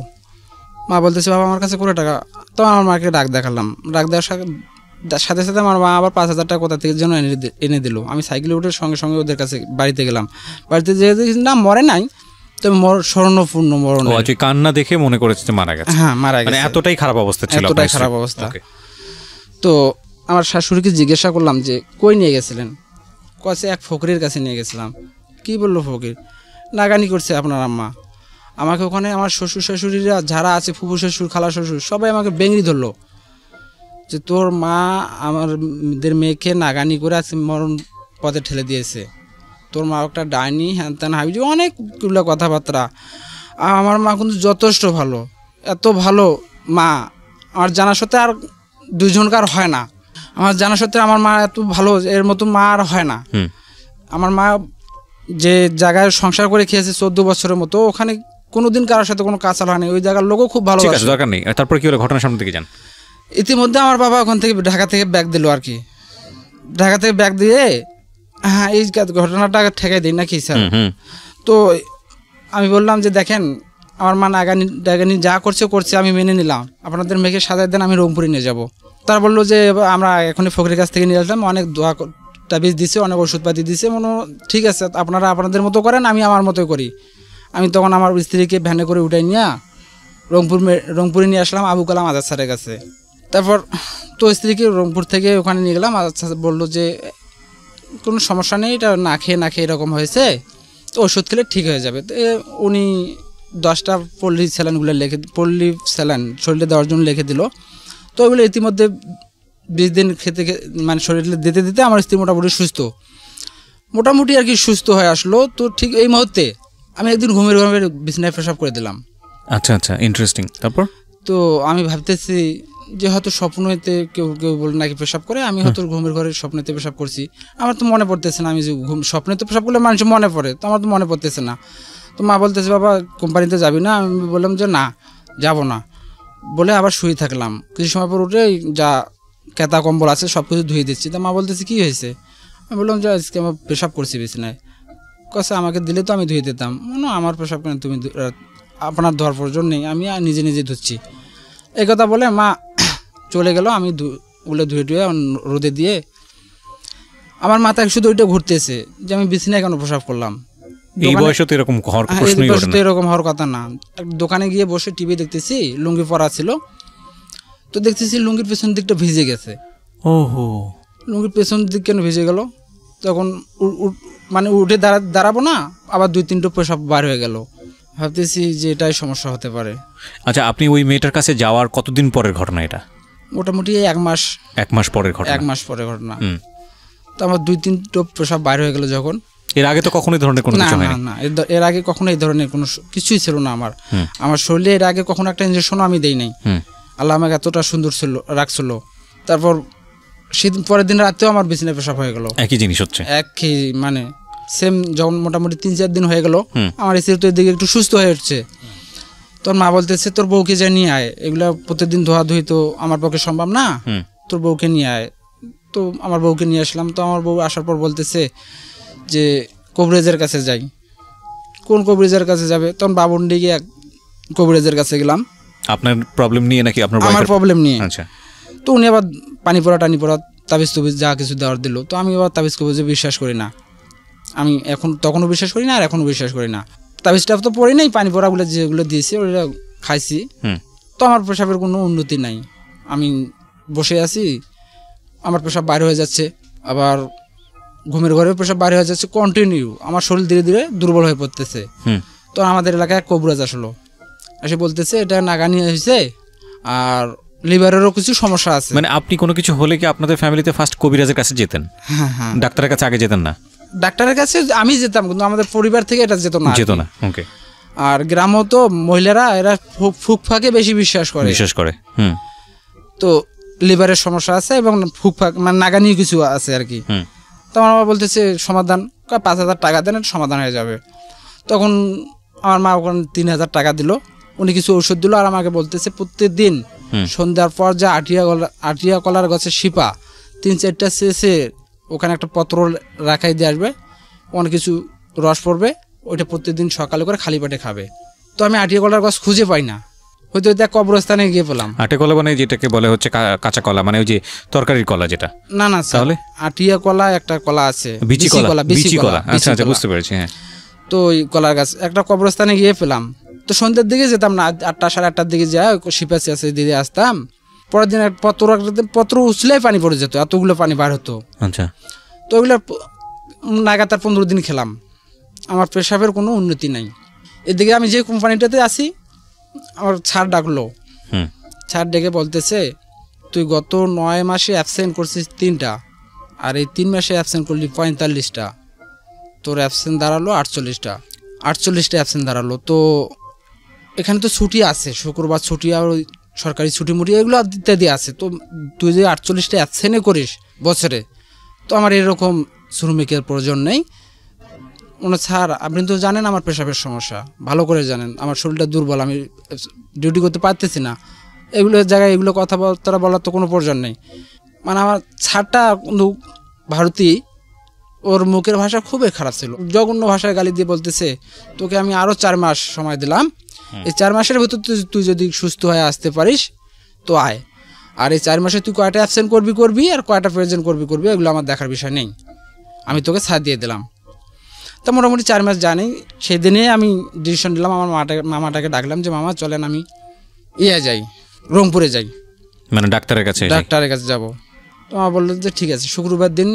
মা বলতেছে বাবা আমার কাছে করে টাকা। তো আমার মাকে ডাক দেখালাম, ডাক দেওয়ার সাথে সাথে আমার মা আবার 5000 টাকা কোথা থেকে যেন এনে দিল। আমি সাইকেলে উঠে সঙ্গে ওদের কাছে বাড়িতে গেলাম। বাড়িতে যেতে না মরে নাই, তবে স্মরণপূর্ণ মরণ। কান্না দেখে মনে করেছে মারা গেছে। হ্যাঁ মারা গেছে, এতটাই খারাপ অবস্থা ছিল। এতটাই খারাপ অবস্থা। তো আমার শাশুড়িকে জিজ্ঞাসা করলাম যে কই নিয়ে গেছিলেন? কাছে এক ফকিরের কাছে নিয়ে গেছিলাম। কি বললো ফকির? নাগানি করছে আপনার আম্মা আমাকে। ওখানে আমার শ্বশুর শাশুড়িরা যারা আছে, ফুফু শ্বশুর, খালা শ্বশুর, সবাই আমাকে বেঙ্গি ধরলো যে তোর মা আমাদের মেয়েকে নাগানি করে আছে, মরণ পথে ঠেলে দিয়েছে, তোর মা একটা ডাইনি, হ্যান ত্যান হাবি, অনেকগুলো কথাবার্তা। আমার মা কিন্তু যথেষ্ট ভালো, এত ভালো মা আমার জানার সাথে আর দুজনকার হয় না। আমার জানা সত্ত্বে আমার মা এত ভালো, এর মতো মা আর হয় না। আমার মা যে জায়গায় সংসার করে খেয়েছে 14 বছরের মতো, ওখানে কোনোদিন কারোর সাথে কোনো কাজ হয়নি। ওই জায়গার লোকও খুব ভালো। ঠিক আছে, দরকার নেই। তারপর কি হলো, ঘটনার সামনে থেকে যান। ইতিমধ্যে আমার বাবা ওখান থেকে ঢাকা থেকে ব্যাগ দিল আর কি। ঢাকা থেকে ব্যাগ দিয়ে, হ্যাঁ এই ঘটনাটা ঠেকাই দিই নাকি স্যার? তো আমি বললাম যে দেখেন আমার মা নাগানি যা করছে আমি মেনে নিলাম, আপনাদের মেয়েকে সাজাই দেন, আমি রংপুরে নিয়ে যাব। তারা বললো যে আমরা এখনই ফকিরের কাছ থেকে নিয়ে আসলাম, অনেক দোয়া তাবিজ দিছে, অনেক ওষুধপাতি দিছে, ঠিক আছে আপনারা আপনাদের মতো করেন, আমি আমার মতো করি। আমি তখন আমার স্ত্রীকে ভ্যানে করে উঠাই নিয়ে রংপুরে নিয়ে আসলাম আবু কালাম আজাদ স্যারের কাছে। তারপর তো স্ত্রীকে রংপুর থেকে ওখানে নিয়ে গেলাম। আজাদ স্যার বললো যে কোনো সমস্যা নেই, এটা না খেয়ে এরকম হয়েছে, তো ওষুধ খেলে ঠিক হয়ে যাবে। তো উনি 10টা পল্লী স্যালাইন শরীরে দেওয়ার জন্য লিখে দিল। তো ওইগুলো ইতিমধ্যে 20 দিন খেতে মানে শরীরে দিতে আমার স্ত্রী মোটামুটি আর কি সুস্থ হয়ে আসলো। তো ঠিক এই মুহূর্তে আমি একদিন ঘুমের বিছানায় পেশাব করে দিলাম। আচ্ছা আচ্ছা, ইন্টারেস্টিং। তারপর তো আমি ভাবতেছি যে হয়তো স্বপ্নতে কেউ বলে নাকি পেশাব করে, আমি হয়তো ঘুমের ঘরে স্বপ্নতে পেশাব করছি। আমার তো মনে পড়তেছে না, আমি যে স্বপ্নতে পেশাব করলে মানুষ মনে পড়ে, তো আমার তো মনে পড়তেছে না। তো মা বলতেছে বাবা কোম্পানিতে যাবি না? আমি বললাম যে না যাব না বলে আবার শুয়ে থাকলাম। কিছু সময় পর উঠে যা কেতা কম্বল আছে সব কিছু ধুয়ে দিচ্ছি। তা মা বলতেছে কী হয়েছে? আমি বললাম যে আজকে আমার পেশাব করছি বিছানায়। কছে আমাকে দিলে তো আমি ধুয়ে দিতাম। আমার পেশাব কেন তুমি, আপনার ধোয়ার প্রয়োজন নেই, আমি নিজে ধুচ্ছি। এই কথা বলে মা চলে গেল। আমি ওগুলো ধুয়ে রোদে দিয়ে, আমার মাথায় শুধু ওইটা ঘুরতেছে যে আমি বিছানায় কেন পেশাব করলাম। এই বয়সে তো এরকম হওয়ার কথা না। দোকানে গিয়ে বসে টিভি দেখতেছি, লুঙ্গি পরা ছিল, তো দেখতেছি লুঙ্গির পেছন দিকটা ভিজে গেছে। ওহো, লুঙ্গির পেছন দিক কেন ভিজে গেল? তখন মানে উঠে দাঁড়াবো না, আবার 2-3টো পেশাব বার হয়ে গেল। ভাবতেছি যে এটাই সমস্যা হতে পারে। আচ্ছা, আপনি ওই মেয়েটার কাছে যাওয়ার কতদিন পরের ঘটনা এটা? মোটামুটি 1 মাস পরের ঘটনা। তো আমার 2-3টো পেশাব বার হয়ে গেল যখন। এর আগে তো কখনো এই ধরনের কোনো কিছু হয়নি? না, এর আগে কখনো এই ধরনের কোনো কিছুই ছিল না আমার শরীরে। এর আগে কখনো একটা ইনজেকশনও আমি দেই নাই। আল্লাহ আমাকে এতটা সুন্দর রাখছিল। তারপর সেদিন পরের দিন রাতেও আমার বিছানায় পেশাব হয়ে গেল। একই জিনিস হচ্ছে, একই মানে সেম। যখন মোটামুটি 3-4 দিন হয়ে গেল, আমার স্ত্রী তো এদিকে একটু সুস্থ হয়ে উঠছে। তোর মা বলতেছে তোর বউকে যা নিয়ে আয়, এগুলা প্রতিদিন ধোয়াধুয়ি তো আমার পক্ষে সম্ভব না, তোর বউকে নিয়ে আয়। তো আমার বউকে নিয়ে আসলাম। তো আমার বউ আসার পর বলতেছে যে কবিরাজের কাছে যাই। কোন কবিরাজের কাছে যাবে? তখন বাবুন্ডি গিয়ে কবিরাজের কাছে গেলাম। আপনার প্রবলেম নিয়ে নাকি? আমার প্রবলেম নিয়ে। আচ্ছা। তো উনি আবার পানি পড়া তাবিজ তুবিজ যা কিছু দেওয়ার দিল। তো আমি আবার তাবিজ কবিজে বিশ্বাস করি না। আমি তখনও বিশ্বাস করি না, আর এখনও বিশ্বাস করি না। তাবিজটা তো পড়ি নাই, পানি পড়াগুলো যেগুলো দিয়েছি ওগুলো খাইছি। তো আমার পেশাবের কোনো উন্নতি নাই। আমি বসে আছি, আমার পেশাব বাইরে হয়ে যাচ্ছে, আবার ঘুমের ঘরে পেশাব বাইরে হয়ে যাচ্ছে কন্টিনিউ। আমার শরীর ধীরে ধীরে দুর্বল হয়ে পড়তেছে। তো আমাদের এলাকায় কবিরাজ আসলো, এসে বলতেছে এটা নাগানি হয়েছে আর লিভারেরও কিছু সমস্যা আছে। মানে আপনি কোনো কিছু হলে কি আপনাদের ফ্যামিলিতে ফার্স্ট কবিরাজের কাছে যেতেন? হ্যাঁ, ডাক্তারের কাছে আগে যেতেন না? ডাক্তারের কাছে আমি যেতাম, কিন্তু আমাদের পরিবার থেকে এটা যেত না। ওকে। আর গ্রামও তো মহিলারা এরা ফুক ফাঁকে বেশি বিশ্বাস করে। তো লিভারের সমস্যা আছে এবং ফুক ফাঁক মানে নাগানি কিছু আছে আর কি। তো আমার বাবা বলতেছে সমাধান 5,000 টাকা দেন, সমাধান হয়ে যাবে। তখন আমার মা ওখানে 3,000 টাকা দিল, উনি কিছু ওষুধ দিল, আর আমাকে বলতেছে প্রত্যেকদিন সন্ধ্যার পর যে আটিয়া কলার গাছের শিপা 3-4টা শেষে ওখানে একটা পত্র রাখাই দিয়ে আসবে, অনেক কিছু রস পড়বে, ওইটা প্রত্যেকদিন সকালে করে খালি পেটে খাবে। তো আমি আটিয়া কলার গাছ খুঁজে পাই না, হয়তো কবরস্থানে গিয়ে পেলাম। আটিয়া কলা মানে যেটাকে বলে হচ্ছে কাঁচা কলা, মানে ওই যে তরকারির কলা যেটা? না তাহলে আটিয়া কলা একটা কলা আছে, বিচি কলা। আচ্ছা, বুঝতে পেরেছি। হ্যাঁ, তো ওই কলার গাছ একটা কবরস্থানে গিয়ে পেলাম। তো সন্ধ্যের দিকে যেতাম না, 8টা 8:30টার দিকে যাই শিপাচি আছে দিয়ে আসতাম। পরের দিন পত্র উছলেই পানি পড়ে যেত, এতগুলো পানি বার হতো। আচ্ছা। তো ওইগুলো লাগাতার 15 দিন খেলাম, আমার পেশাবের কোনো উন্নতি নাই। এদিকে আমি যে কোম্পানিটাতে আছি, আমার ছাড় ডাকলো, ছাড় ডেকে বলতেছে তুই গত 9 মাসে অ্যাবসেন্ট করছিস 3টা, আর এই 3 মাসে অ্যাবসেন্ট করলি 45টা, তোর অ্যাবসেন্ট দাঁড়ালো 48টা অ্যাবসেন্ট দাঁড়ালো। তো এখানে তো ছুটি আছে, শুক্রবার ছুটি, আর সরকারি ছুটি মুটি এগুলো ইত্যাদি আছে। তো তুই যে 48টা অ্যাবসেন্টে করিস বছরে, তো আমার এরকম শ্রমিকের প্রয়োজন নেই। স্যার আপনি তো জানেন আমার পেশাবের সমস্যা, ভালো করে জানেন, আমার শরীরটা দুর্বল, আমি ডিউটি করতে পারতেছি না, এগুলো জায়গায় এগুলো কথাবার্তা বলার তো কোনো প্রয়োজন নেই। মানে আমার স্যারটা কিন্তু ভারতী, ওর মুখের ভাষা খুবই খারাপ ছিল, জঘন্য ভাষায় গালি দিয়ে বলতেছে তোকে আমি আরও 4 মাস সময় দিলাম, এই 4 মাসের ভিতর তুই যদি সুস্থ হয়ে আসতে পারিস তো আয়, আর এই 4 মাসে তুই কয়টা অ্যাবসেন্ট করবি আর কয়টা প্রেজেন্ট করবি এগুলো আমার দেখার বিষয় নেই, আমি তোকে ছাড় দিয়ে দিলাম। তা মোটামুটি 4 মাস জানি, সেই দিনে আমি ডিসিশন নিলাম, আমার মামাটাকে ডাকলাম যে মামা চলেন আমি যাই, রংপুরে যাই, মানে ডাক্তারের কাছে যাবো। তো মা বললো যে ঠিক আছে। শুক্রবার দিন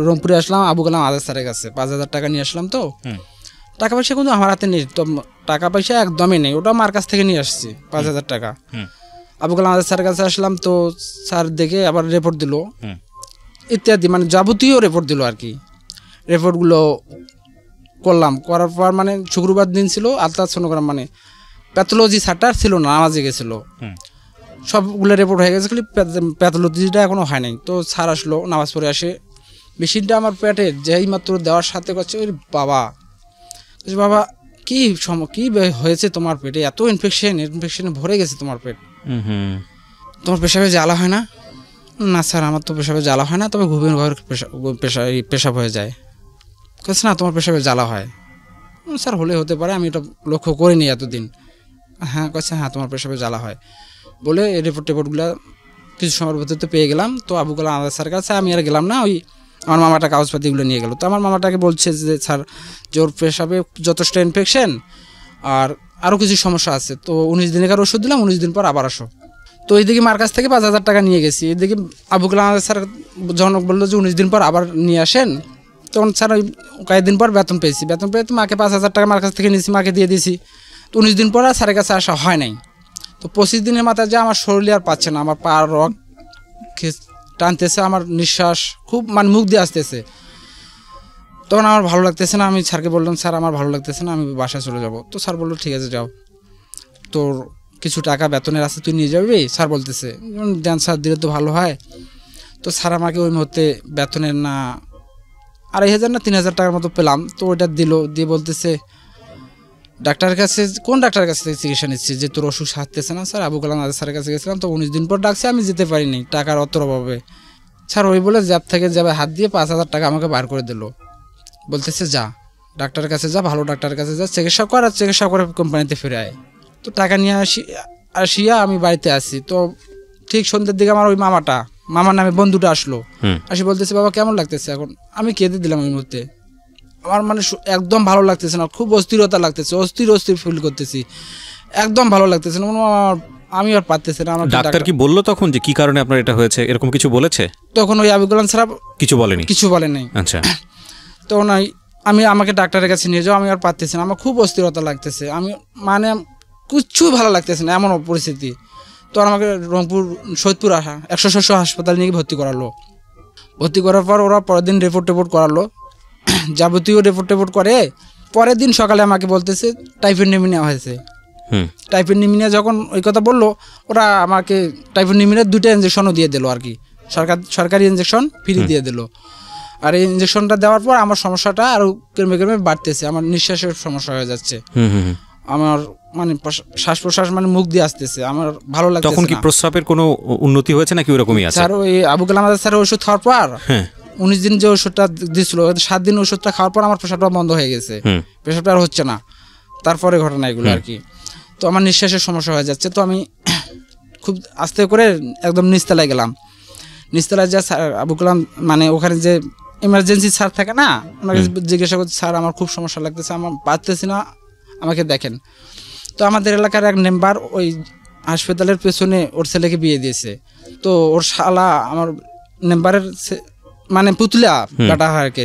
রংপুরে আসলাম আবু কালাম আজাদ স্যারের কাছে, 5,000 টাকা নিয়ে আসলাম। তো টাকা পয়সা কিন্তু আমার হাতে নেই, তো টাকা পয়সা একদমই নেই, ওটা আমার কাছ থেকে নিয়ে আসছি 5,000 টাকা। আবু কালাম আজাদ স্যারের কাছে আসলাম, তো স্যার দেখে আবার রিপোর্ট দিল ইত্যাদি, মানে যাবতীয় রিপোর্ট দিল আর কি। রিপোর্টগুলো করার পর মানে শুক্রবার দিন ছিল আলট্রাসোনোগ্রাম, মানে প্যাথোলজি স্যারটা ছিল না, নামাজে গেছিল, সবগুলো রিপোর্ট হয়ে গেছে, খালি প্যাথোলজিটা এখনো হয় নাই। তো স্যার আসলো, নামাজ পড়ে আসে, মেশিনটা আমার পেটে যেই মাত্র দেওয়ার সাথে করছে, ওই বাবা কি হয়েছে তোমার পেটে, এত ইনফেকশনে ভরে গেছে তোমার পেট, তোমার পেশাবে জ্বালা হয় না? না স্যার আমার তো পেশাবে জ্বালা হয় না, তবে ঘুমের ঘর পেশাব হয়ে যায়। বলছে না তোমার পেশাবে জ্বালা হয়? স্যার হলে হতে পারে, আমি এটা লক্ষ্য করিনি এতদিন। হ্যাঁ কচ্ছে হ্যাঁ তোমার পেশাবে জ্বালা হয় বলে এই রিপোর্টগুলো কিছু সময়ের ভিতরে পেয়ে গেলাম। তো আবু কালাম আজাদ স্যার কাছে আমি আর গেলাম না, ওই আমার মামাটা কাগজপাতিগুলো নিয়ে গেল। তো আমার মামাটাকে বলছে যে স্যার যে ওর পেশাবে যথেষ্ট ইনফেকশন আর আরও কিছু সমস্যা আছে, তো 19 দিনের ওষুধ দিলাম, 19 দিন পর আবার আসো। তো এইদিকে মার কাছ থেকে 5,000 টাকা নিয়ে গেছি, এদিকে আবু কালাম আজাদ স্যার যখন বললো যে 19 দিন পর আবার নিয়ে আসেন, তখন স্যার ওই কয়েকদিন পর বেতন পেয়েছি, বেতন পেয়ে তো মাকে 5,000 টাকা মার কাছ থেকে নিয়েছি, মাকে দিয়ে দিয়েছি। তো 19 দিন পর আর স্যারের কাছে আসা হয় নাই। তো 25 দিনের মাথায় যে আমার শরীরে আর পাচ্ছে না, আমার পা রক টানতেছে, আমার নিঃশ্বাস খুব মানে মুখ দিয়ে আসতেছে, তখন আমার ভালো লাগতেছে না। আমি স্যারকে বললাম স্যার আমার ভালো লাগতেছে না, আমি বাসায় চলে যাব। তো স্যার বললো ঠিক আছে যাও, তোর কিছু টাকা বেতনের আছে তুই নিয়ে যাবি। স্যার বলতেছে দেন স্যার, দিলে তো ভালো হয়। তো স্যার আমাকে ওই মুহূর্তে বেতনের না 2,500 না 3,000 টাকার মতো পেলাম। তো ওইটা দিয়ে বলতেছে ডাক্তারের কাছে, কোন ডাক্তারের কাছে থেকে চিকিৎসা নিচ্ছি যে তোর অসুখ সারতেছে না? স্যার আবু কালাম আজাদ স্যারের কাছে গেছিলাম, তো 19 দিন পর ডাকছে, আমি যেতে পারিনি টাকার অতর অভাবে। স্যার ওই বলে জ্যাব থেকে যাবে হাত দিয়ে 5,000 টাকা আমাকে বার করে দিল, বলতেছে যা ডাক্তারের কাছে যা, ভালো ডাক্তারের কাছে যা, চিকিৎসা কর, আর চিকিৎসা করে কোম্পানিতে ফিরে আয়। তো টাকা নিয়ে আসিয়া আমি বাড়িতে আসি। তো ঠিক সন্ধ্যের দিকে আমার ওই মামার নামে বন্ধুটা আসলো, আসি বলতেছে বাবা কেমন লাগতেছে এখন? আমি কেঁদে দিলাম ওই মুহূর্তে, আমার মানে একদম ভালো লাগতেছে না, খুব অস্থিরতা লাগতেছে, অস্থির ফিল করতেছি, একদম ভালো লাগতেছে না, আমি আর পারতেছি না। আমার ডাক্তার কি বললো তখন যে কি কারণে আপনার এটা হয়েছে, এরকম কিছু বলেছে? তখন ওই আবু কালাম স্যার কিছু বলেনি। আচ্ছা, তখন আমাকে ডাক্তারের কাছে নিয়ে যাও, আমি আর পারতেছি না, আমার খুব অস্থিরতা লাগতেছে, আমি মানে কিচ্ছুই ভালো লাগতেছে না, এমন পরিস্থিতি। তো আমাকে রংপুর সৈয়দপুর 100 হাসপাতাল নিয়ে ভর্তি করালো। ভর্তি করার পর ওরা পরের দিন রিপোর্ট করালো, যাবতীয় রিপোর্ট করে পরের দিন সকালে আমাকে বলতেছে টাইফয়েড নিউমোনিয়া হয়েছে। টাইফয়েড নিউমোনিয়া যখন ওই কথা বললো, ওরা আমাকে টাইফয়েড নিউমোনিয়ার 2টা ইঞ্জেকশনও দিয়ে দিল আর কি, সরকারি ইঞ্জেকশন ফ্রি দিয়ে দিল। আর এই ইঞ্জেকশনটা দেওয়ার পর আমার সমস্যাটা আরও কেমে বাড়তেছে, আমার নিঃশ্বাসের সমস্যা হয়ে যাচ্ছে, আমার মানে শ্বাস প্রশ্বাস মানে মুখ দিয়ে আসতেছে, আমার ভালো লাগছে। তখন কি প্রস্রাবের কোনো উন্নতি হয়েছে নাকি ওরকমই আছে? স্যার ওই আবু কালাম আজাদ স্যার ওষুধ খাওয়ার পর 19 দিন যে ওষুধটা দিয়েছিল, 7 দিন ওষুধটা খাওয়ার পর আমার পেশাবটা বন্ধ হয়ে গেছে, পেশাবটা আর হচ্ছে না, তারপরে ঘটনা এগুলো আর কি। তো আমার নিঃশ্বাসের সমস্যা হয়ে যাচ্ছে, তো আমি খুব আস্তে করে একদম নিচতলায় গেলাম। নিচতলায় যা স্যার আবু কালাম মানে ওখানে যে ইমার্জেন্সি স্যার থাকে না, আমাকে জিজ্ঞাসা করছি স্যার আমার খুব সমস্যা লাগতেছে, আমার পারতেছি না, আমাকে দেখেন। তো আমাদের এলাকার এক মেম্বার ওই হাসপাতালের পেছনে ওর ছেলেকে বিয়ে দিয়েছে, তো ওর শালা আমার মেম্বারের মানে পুতলা কাটা হয় কে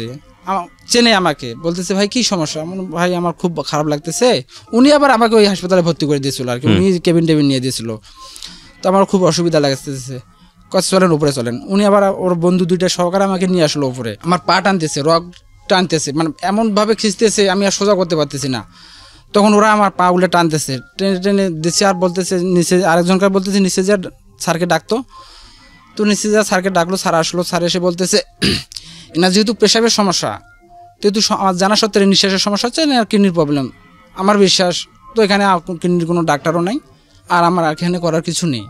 চেনে, আমাকে বলতেছে ভাই কি সমস্যা? ভাই আমার খুব খারাপ লাগতেছে। উনি আবার আমাকে ওই হাসপাতালে ভর্তি করে দিয়েছিল আর কি, উনি কেবিন নিয়ে দিয়েছিল। তো আমার খুব অসুবিধা লাগতেছে, চলেন উপরে চলেন। উনি আবার ওর বন্ধু 2টা সহকারে আমাকে নিয়ে আসলো উপরে, আমার পা টানতেছে, রক টানতেছে, মানে এমনভাবে খিঁচতেছে আমি আর সোজা করতে পারতেছি না। তখন ওরা আমার পা উলে টানতেছে, টেনে টেনে দিচ্ছে আর বলতেছে নিচে, আরেকজনকে বলতেছে নিচে যা স্যারকে ডাকতো। তো নিচে যা স্যারকে ডাকলো, স্যার আসলো। স্যার এসে বলতেছে এনার যেহেতু পেশাবের সমস্যা, যেহেতু আমার জানা সত্ত্বে নিঃশ্বাসের সমস্যা হচ্ছে, এনার কিডনির প্রবলেম। আমার বিশ্বাস তো এখানে কিডনির কোনো ডাক্তারও নাই, আর আমার এখানে করার কিছু নেই,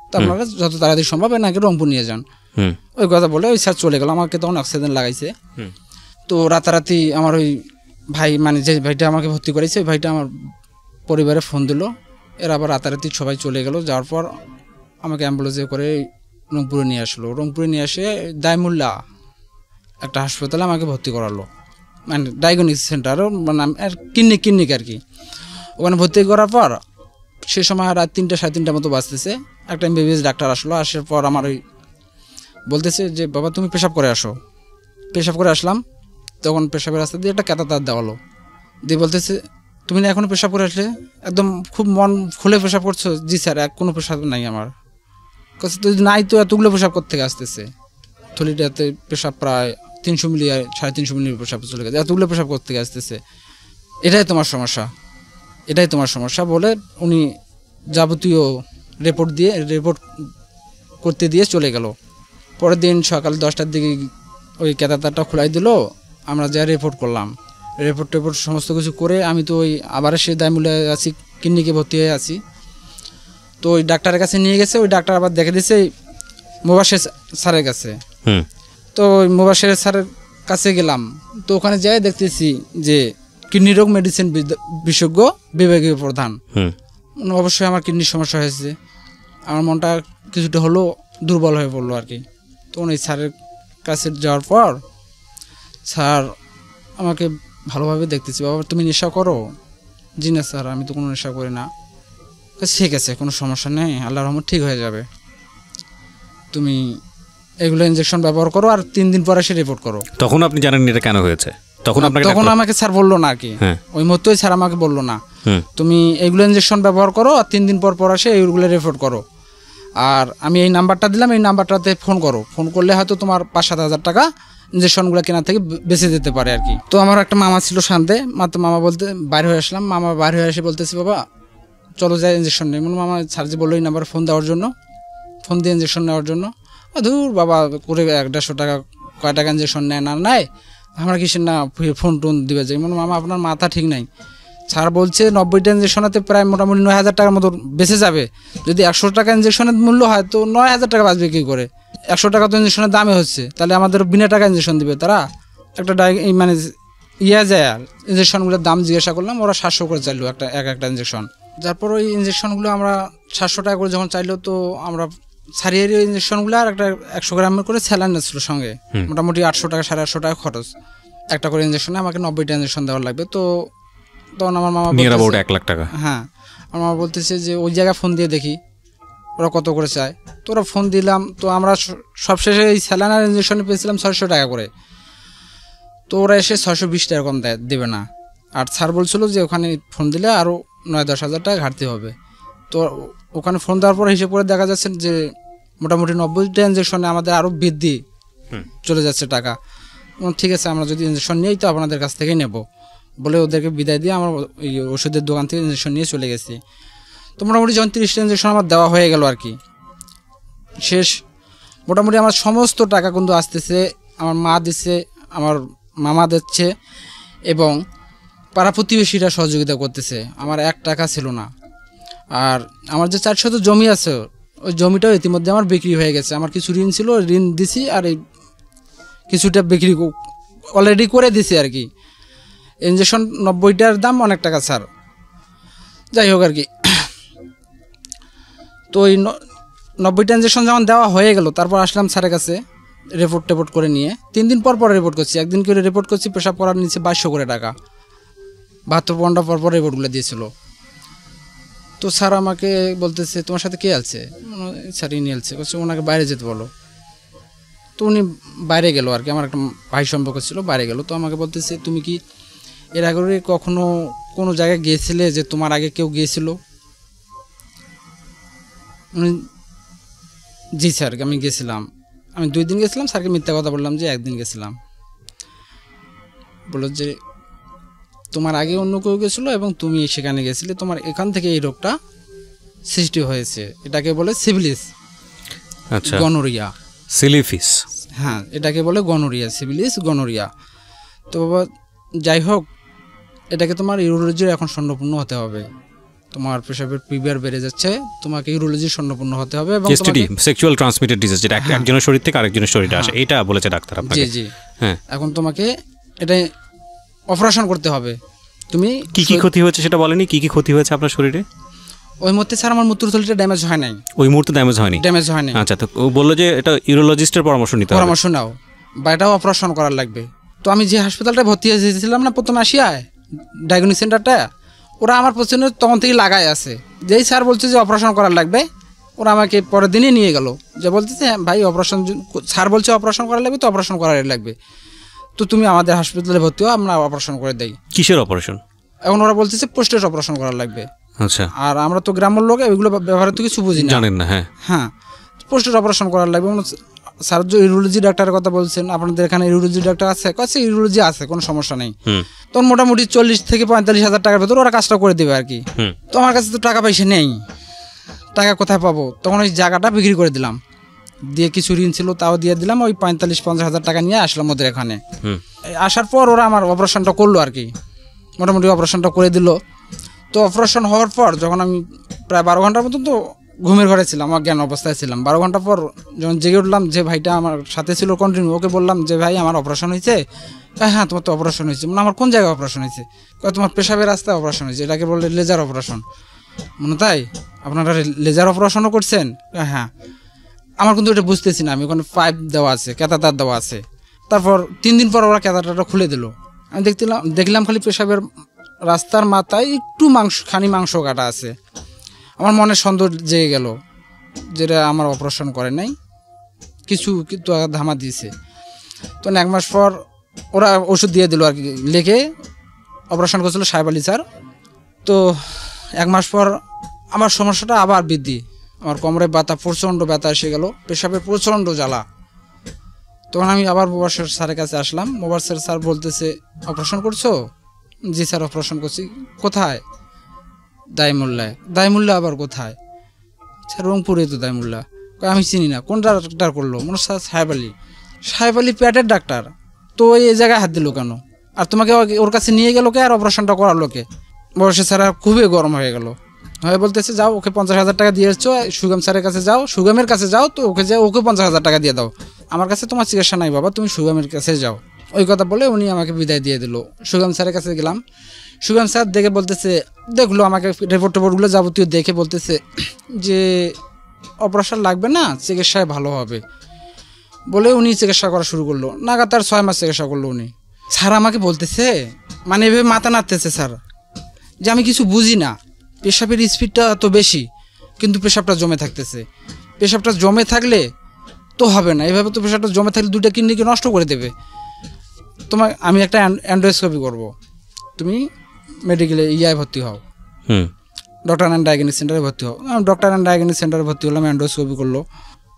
তো আপনারা যত তাড়াতাড়ি সম্ভব এনাকে রংপুর নিয়ে যান। ওই কথা বলে ওই স্যার চলে গেল। আমাকে তখন অক্সিজেন লাগাইছে। তো রাতারাতি আমার ওই ভাই, মানে যে ভাইটা আমাকে ভর্তি করেছে, ওই ভাইটা আমার পরিবারে ফোন দিল। এর আবার রাতারাতি সবাই চলে গেল। যাওয়ার পর আমাকে অ্যাম্বুলেন্সে করে রংপুরে নিয়ে আসলো। রংপুরে নিয়ে এসে দাইমুল্লা একটা হাসপাতালে আমাকে ভর্তি করালো, মানে ডায়াগনিক সেন্টার, মানে ক্লিনিক আর কি। ওখানে ভর্তি করার পর সে সময় রাত 3টা 3:30 মতো বাজতেছে। একটা এমবিবিএস ডাক্তার আসলো। আসার পর আমার ওই বলতেছে যে বাবা তুমি পেশাব করে আসো। পেশাব করে আসলাম। তখন পেশাবের রাস্তা দিয়ে একটা ক্যাথাটার দেওয়ালো, দিয়ে বলতেছে তুমি না এখনো পেশাব করে আসলে? একদম খুব মন খুলে পেশাব করছো? জি স্যার, কোনো পেশাব নাই আমার কাছে। তো নাই তো এতগুলো পেশাব করতে আসতেছে, থলিটাতে পেশাব প্রায় 300 মিলি 350 মিলির পেশাব চলে গেছে, এতগুলো পেশাব করতে আসতেছে। এটাই তোমার সমস্যা বলে উনি যাবতীয় রিপোর্ট করতে দিয়ে চলে গেল। পরের দিন সকাল 10টার দিকে ওই ক্যাথাটারটা খোলাই দিল। আমরা যা রিপোর্ট করলাম, রিপোর্ট সমস্ত কিছু করে আমি তো ওই আবার সে দাইমুলে আছি, ক্লিনিকে ভর্তি হয়ে আছি। তো ওই ডাক্তারের কাছে নিয়ে গেছে। ওই ডাক্তার আবার দেখে দিয়েছে মোবাশের স্যারের কাছে। তো ওই মোবাশের স্যারের কাছে গেলাম। তো ওখানে যাই দেখতেছি যে কিডনি রোগ মেডিসিন বিশেষজ্ঞ বিভাগীয় প্রধান। অবশ্যই আমার কিডনির সমস্যা হয়েছে। আমার মনটা কিছুটা হলো দুর্বল হয়ে পড়লো আর কি। তো ওই স্যারের কাছে যাওয়ার পর স্যার আমাকে ভালোভাবে দেখতেছি, বাবা তুমি নেশা করো? জি না স্যার, আমি তো কোনো নেশা করি না। ঠিক আছে, কোনো সমস্যা নেই, আল্লাহর রহমত ঠিক হয়ে যাবে। তুমি এগুলো ইনজেকশন ব্যবহার করো আর 3 দিন পরে এসে রিপোর্ট করো। তখন আপনি জানেন এটা কেন হয়েছে? তখন আমাকে স্যার বললো না আর কি। ওই মুহূর্তেই স্যার আমাকে বললো না, তুমি এইগুলো ইনজেকশন ব্যবহার করো আর 3 দিন পর এসে এইগুলো রিপোর্ট করো। আর আমি এই নাম্বারটা দিলাম, এই নাম্বারটাতে ফোন করো। ফোন করলে হয়তো তোমার 5-7 হাজার টাকা ইনজেকশনগুলো কেনা থেকে বেঁচে যেতে পারে আর কি। তো আমার একটা মামা ছিল শান্তে, মাত্র মামা বলতে বাইরে হয়ে আসলাম। মামা বাইরে হয়ে এসে বলতেছি বাবা চলো যাই ইনজেকশন নেই। মামা স্যার যে বললো এই নাম্বারে ফোন দেওয়ার জন্য, ফোন দিয়ে ইনজেকশন নেওয়ার জন্য। ধুর বাবা করে 150 টাকা কয় টাকা ইনজেকশন নেয় না নেয়, আমরা কিসের না ফোন টোন দিবে যাই। মামা আপনার মাথা ঠিক নাই, স্যার বলছে 90টা ইনজেকশনেতে প্রায় মোটামুটি 9,000 টাকার মতো বেঁচে যাবে। যদি 100 টাকা ইনজেকশনের মূল্য হয় তো 9,000 টাকা বাঁচবে কী করে? 100 টাকা তো ইনজেকশনের দামে হচ্ছে, তাহলে আমাদের বিনা টাকা ইনজেকশন দিবে তারা। একটা মানে যায় আর ইনজেকশনগুলোর দাম জিজ্ঞাসা করলাম, ওরা 700 করে চাইলো একটা ইনজেকশন। তারপর ওই ইনজেকশনগুলো আমরা 700 টাকা করে যখন চাইলো, তো আমরা সারিয়ে ওই ইনজেকশনগুলো আর একটা 100 গ্রামের করে স্যালাইন ছিল সঙ্গে, মোটামুটি 800 টাকা 850 টাকা খরচ একটা করে ইনজেকশনে। আমাকে 90টা ইনজেকশন দেওয়ার লাগবে। তো তখন আমার মামা 1 লাখ টাকা। হ্যাঁ, আমার মামা বলতেছে যে ওই জায়গায় ফোন দিয়ে দেখি ওরা কত করে চায়। তো ওরা ফোন দিলাম। তো আমরা সবশেষে এই স্যালাইনার ইনজেকশনে পেয়েছিলাম 600 টাকা করে। তো ওরা এসে 620 টাকা কম দেবে না। আর স্যার বলছিল যে ওখানে ফোন দিলে আরও 9-10 হাজার টাকা ঘাটতি হবে। তো ওখানে ফোন দেওয়ার পর হিসেব করে দেখা যাচ্ছে যে মোটামুটি 90টা ইনজেকশনে আমাদের আরও বৃদ্ধি চলে যাচ্ছে টাকা। ঠিক আছে, আমরা যদি ইনজেকশন নিই তো আপনাদের কাছ থেকেই নেব বলে ওদেরকে বিদায় দিয়ে আমার ওই ওষুধের দোকান থেকে ইনজেকশন নিয়ে চলে গেছি। তো মোটামুটি যখন 30টা ইনজেকশন আমার দেওয়া হয়ে গেল আর কি, শেষ। মোটামুটি আমার সমস্ত টাকা কিন্তু আসতেছে, আমার মা দিচ্ছে, আমার মামা দিচ্ছে এবং পাড়া প্রতিবেশীরা সহযোগিতা করতেছে। আমার 1 টাকা ছিল না। আর আমার যে 400 জমি আছে, ওই জমিটাও ইতিমধ্যে আমার বিক্রি হয়ে গেছে। আমার কিছু ঋণ ছিল, ঋণ দিছি, আর এই কিছুটা বিক্রি অলরেডি করে দিছি আর কি। ইনজেকশন 90টার দাম অনেক টাকা স্যার, যাই হোক আর কি। তো ওই 90টা ইনজেকশন যখন দেওয়া হয়ে গেল, তারপর আসলাম স্যারের কাছে রিপোর্ট করে নিয়ে। 3 দিন পর রিপোর্ট করছি, একদিন করে রিপোর্ট করছি। পেশাব করার নিচে 2200 করে টাকা, 72 ঘন্টা পর রিপোর্টগুলো দিয়েছিল। তো স্যার আমাকে বলতেছে তোমার সাথে কে আছে? স্যার ইনি আছে। বলছে ওনাকে বাইরে যেতে বলো। তো উনি বাইরে গেল আর কি, আমার একটা ভাই সম্পর্ক ছিল, বাইরে গেল। তো আমাকে বলতেছে তুমি কি এর আগে কখনো কোনো জায়গায় গিয়েছিলে, যে তোমার আগে কেউ গিয়েছিল? জি স্যার, আমি গেছিলাম, আমি 2 দিন গেছিলাম। স্যারকে মিথ্যা কথা বললাম যে 1 দিন গেছিলাম। বললো যে তোমার আগে অন্য কেউ গেছিলো এবং তুমি সেখানে গেছিলে, তোমার এখান থেকে এই রোগটা সৃষ্টি হয়েছে, এটাকে বলে সিফিলিস। আচ্ছা, গনোরিয়া, সিলিফিস, হ্যাঁ এটাকে বলে গনোরিয়া, সিফিলিস গনোরিয়া। তো বাবা যাই হোক, এটাকে তোমার ইউরোলজির এখন স্বর্ণপূর্ণ হতে হবে। তোমার পেশাবের পিভিআর বেড়ে যাচ্ছে, তোমাকে ইউরোলজির স্বর্ণপূর্ণ হতে হবে। এবং এসটিডি, সেক্সুয়াল ট্রান্সমিটেড ডিজিজ, যেটা একজনের শরীর থেকে আরেকজনের শরীরে আসে, এটা বলেছে ডাক্তার আপনাকে? জি জি, হ্যাঁ। এখন তোমাকে এটা অপারেশন করতে হবে। তুমি কি কি ক্ষতি হয়েছে সেটা বলেনি? কি কি ক্ষতি হয়েছে আপনার শরীরে? ওই মুহূর্তে স্যার আমার মূত্রথলিটা ড্যামেজ হয় নাই। ওই মুহূর্তে ড্যামেজ হয়নি? ড্যামেজ হয়নি। আচ্ছা, তো ও বললো যে এটা ইউরোলজিস্টের পরামর্শ নিতে হবে, পরামর্শ নাও বা এটাও অপারেশন করার লাগবে। তো আমি যে হাসপাতালটা ভর্তি হয়েছিলাম না প্রথমে আসিয়ায়, ডায়াগনস্টিক সেন্টারটা, ওরা আমার পছন্দের তখন থেকে লাগাই আছে। যেই স্যার বলছে যে অপারেশন করার লাগবে, ওরা আমাকে পরের দিনই নিয়ে গেল, যে বলতেছে হ্যাঁ ভাই অপারেশন, স্যার বলছে অপারেশন করার লাগবে, তো অপারেশন করার লাগবে, তো তুমি আমাদের হাসপাতালে ভর্তি হও, আমরা অপারেশন করে দেই। কিসের অপারেশন? এখন ওরা বলতেছে পোস্টের অপারেশন করার লাগবে। আচ্ছা, আর আমরা তো গ্রামের লোক, এগুলো ব্যবহারে তো কিছু বুঝি না, জানেন না। হ্যাঁ হ্যাঁ, পোস্টের অপারেশন করার লাগবে। স্যার যে ইউরোলজি ডাক্তারের কথা বলছেন, আপনাদের এখানে ইউরোলজি ডাক্তার আছে? কাছে ইউরোলজি আছে, কোনো সমস্যা নেই। তখন মোটামুটি 40 থেকে 45,000 টাকার ভেতর ওরা কাজটা করে দেবে আর কি। তো আমার কাছে তো টাকা পয়সা নেই, টাকা কোথায় পাবো? তখন ওই জায়গাটা বিক্রি করে দিলাম, দিয়ে কিছু ঋণ ছিল তাও দিয়ে দিলাম, ওই 45-50,000 টাকা নিয়ে আসলাম ওদের এখানে। আসার পর ওরা আমার অপারেশনটা করলো আর কি, মোটামুটি অপারেশনটা করে দিল। তো অপারেশন হওয়ার পর যখন আমি প্রায় 12 ঘন্টার মতো তো ঘুমের ঘরে ছিলাম, অজ্ঞান অবস্থায় ছিলাম। 12 ঘন্টা পর যখন জেগে উঠলাম, যে ভাইটা আমার সাথে ছিল কন্টিনিউ, ওকে বললাম যে ভাই আমার অপারেশন হয়েছে। হ্যাঁ তোমার তো অপারেশন হয়েছে। মানে আমার কোন জায়গায় অপারেশন হয়েছে? তোমার পেশাবের রাস্তায় অপারেশন হয়েছে, এটাকে বললে লেজার অপারেশন। মানে তাই আপনারা লেজার অপারেশনও করছেন? হ্যাঁ। আমার কিন্তু এটা বুঝতেছি না, আমি ওখানে পাইপ দেওয়া আছে, ক্যাথাটার দেওয়া আছে। তারপর 3 দিন পর ওরা ক্যাথাটারটা খুলে দিল। আমি দেখলাম খালি পেশাবের রাস্তার মাথায় একটু খানি মাংস কাটা আছে। আমার মনে সন্দেহ জেগে গেল, যেটা আমার অপারেশন করে নাই, কিছু কিন্তু ধামা দিয়েছে। তো 1 মাস পর ওরা ওষুধ দিয়ে দিল আর কি, লিখে। অপারেশন করছিল সাহেব আলী স্যার। তো 1 মাস পর আমার সমস্যাটা আবার বৃদ্ধি, আমার কোমরে ব্যথা, প্রচণ্ড ব্যথা এসে গেল, পেশাবের প্রচণ্ড জ্বালা। তখন আমি আবার মোবারশের স্যারের কাছে আসলাম। মোবারশের স্যার বলতেছে অপারেশন করছো? জি স্যার অপারেশন করছি। কোথায়? দাইমুল্লায়। দাইমুল্লা আবার কোথায়? স্যার রংপুরে তো দাইমুল্লা। আমি চিনি না। কোন ডাক্তার করলো? মনে স্যার সাহেব আলী। সাহেব আলী পেটের ডাক্তার, তো এই জায়গায় হাত দিল কেন? আর তোমাকে ওর কাছে নিয়ে গেল কে, আর অপারেশনটা করালো কে? মোবারশের স্যার খুবই গরম হয়ে গেল, হয়ে বলতেছে যাও ওকে 50,000 টাকা দিয়ে এসছো, সুগম স্যারের কাছে যাও, সুগমের কাছে যাও, তো ওকে 50,000 টাকা দিয়ে দাও। আমার কাছে তোমার চিকিৎসা নাই বাবা, তুমি সুগমের কাছে যাও। ওই কথা বলে উনি আমাকে বিদায় দিয়ে দিল। সুগম স্যারের কাছে গেলাম। সুগম স্যার দেখে বলতেছে, দেখলো আমাকে টেপটগুলো যাবতীয় দেখে বলতেছে যে অপারেশন লাগবে না, চিকিৎসায় ভালো হবে বলে উনি চিকিৎসা করা শুরু করলো। নাগাতার 6 মাস চিকিৎসা করলো উনি। স্যার আমাকে বলতেছে, মানে এভাবে মাথা নাড়তেছে স্যার, যে আমি কিছু বুঝি না, পেশাবের স্পিডটা তো বেশি, কিন্তু পেশাবটা জমে থাকতেছে। পেশাবটা জমে থাকলে তো হবে না, এভাবে তো পেশাবটা জমে থাকলে 2টা কিডনিকে নষ্ট করে দেবে। আমি একটা অ্যান্ডোস্কোপি করব, তুমি মেডিকেলে ভর্তি হও, ডক্টর অ্যান্ড ডায়াগনস্টিক সেন্টারে ভর্তি হও। ডক্টর অ্যান্ড ডায়াগনস্টিক সেন্টারে ভর্তি হলাম, অ্যান্ডোস্কোপি করলো।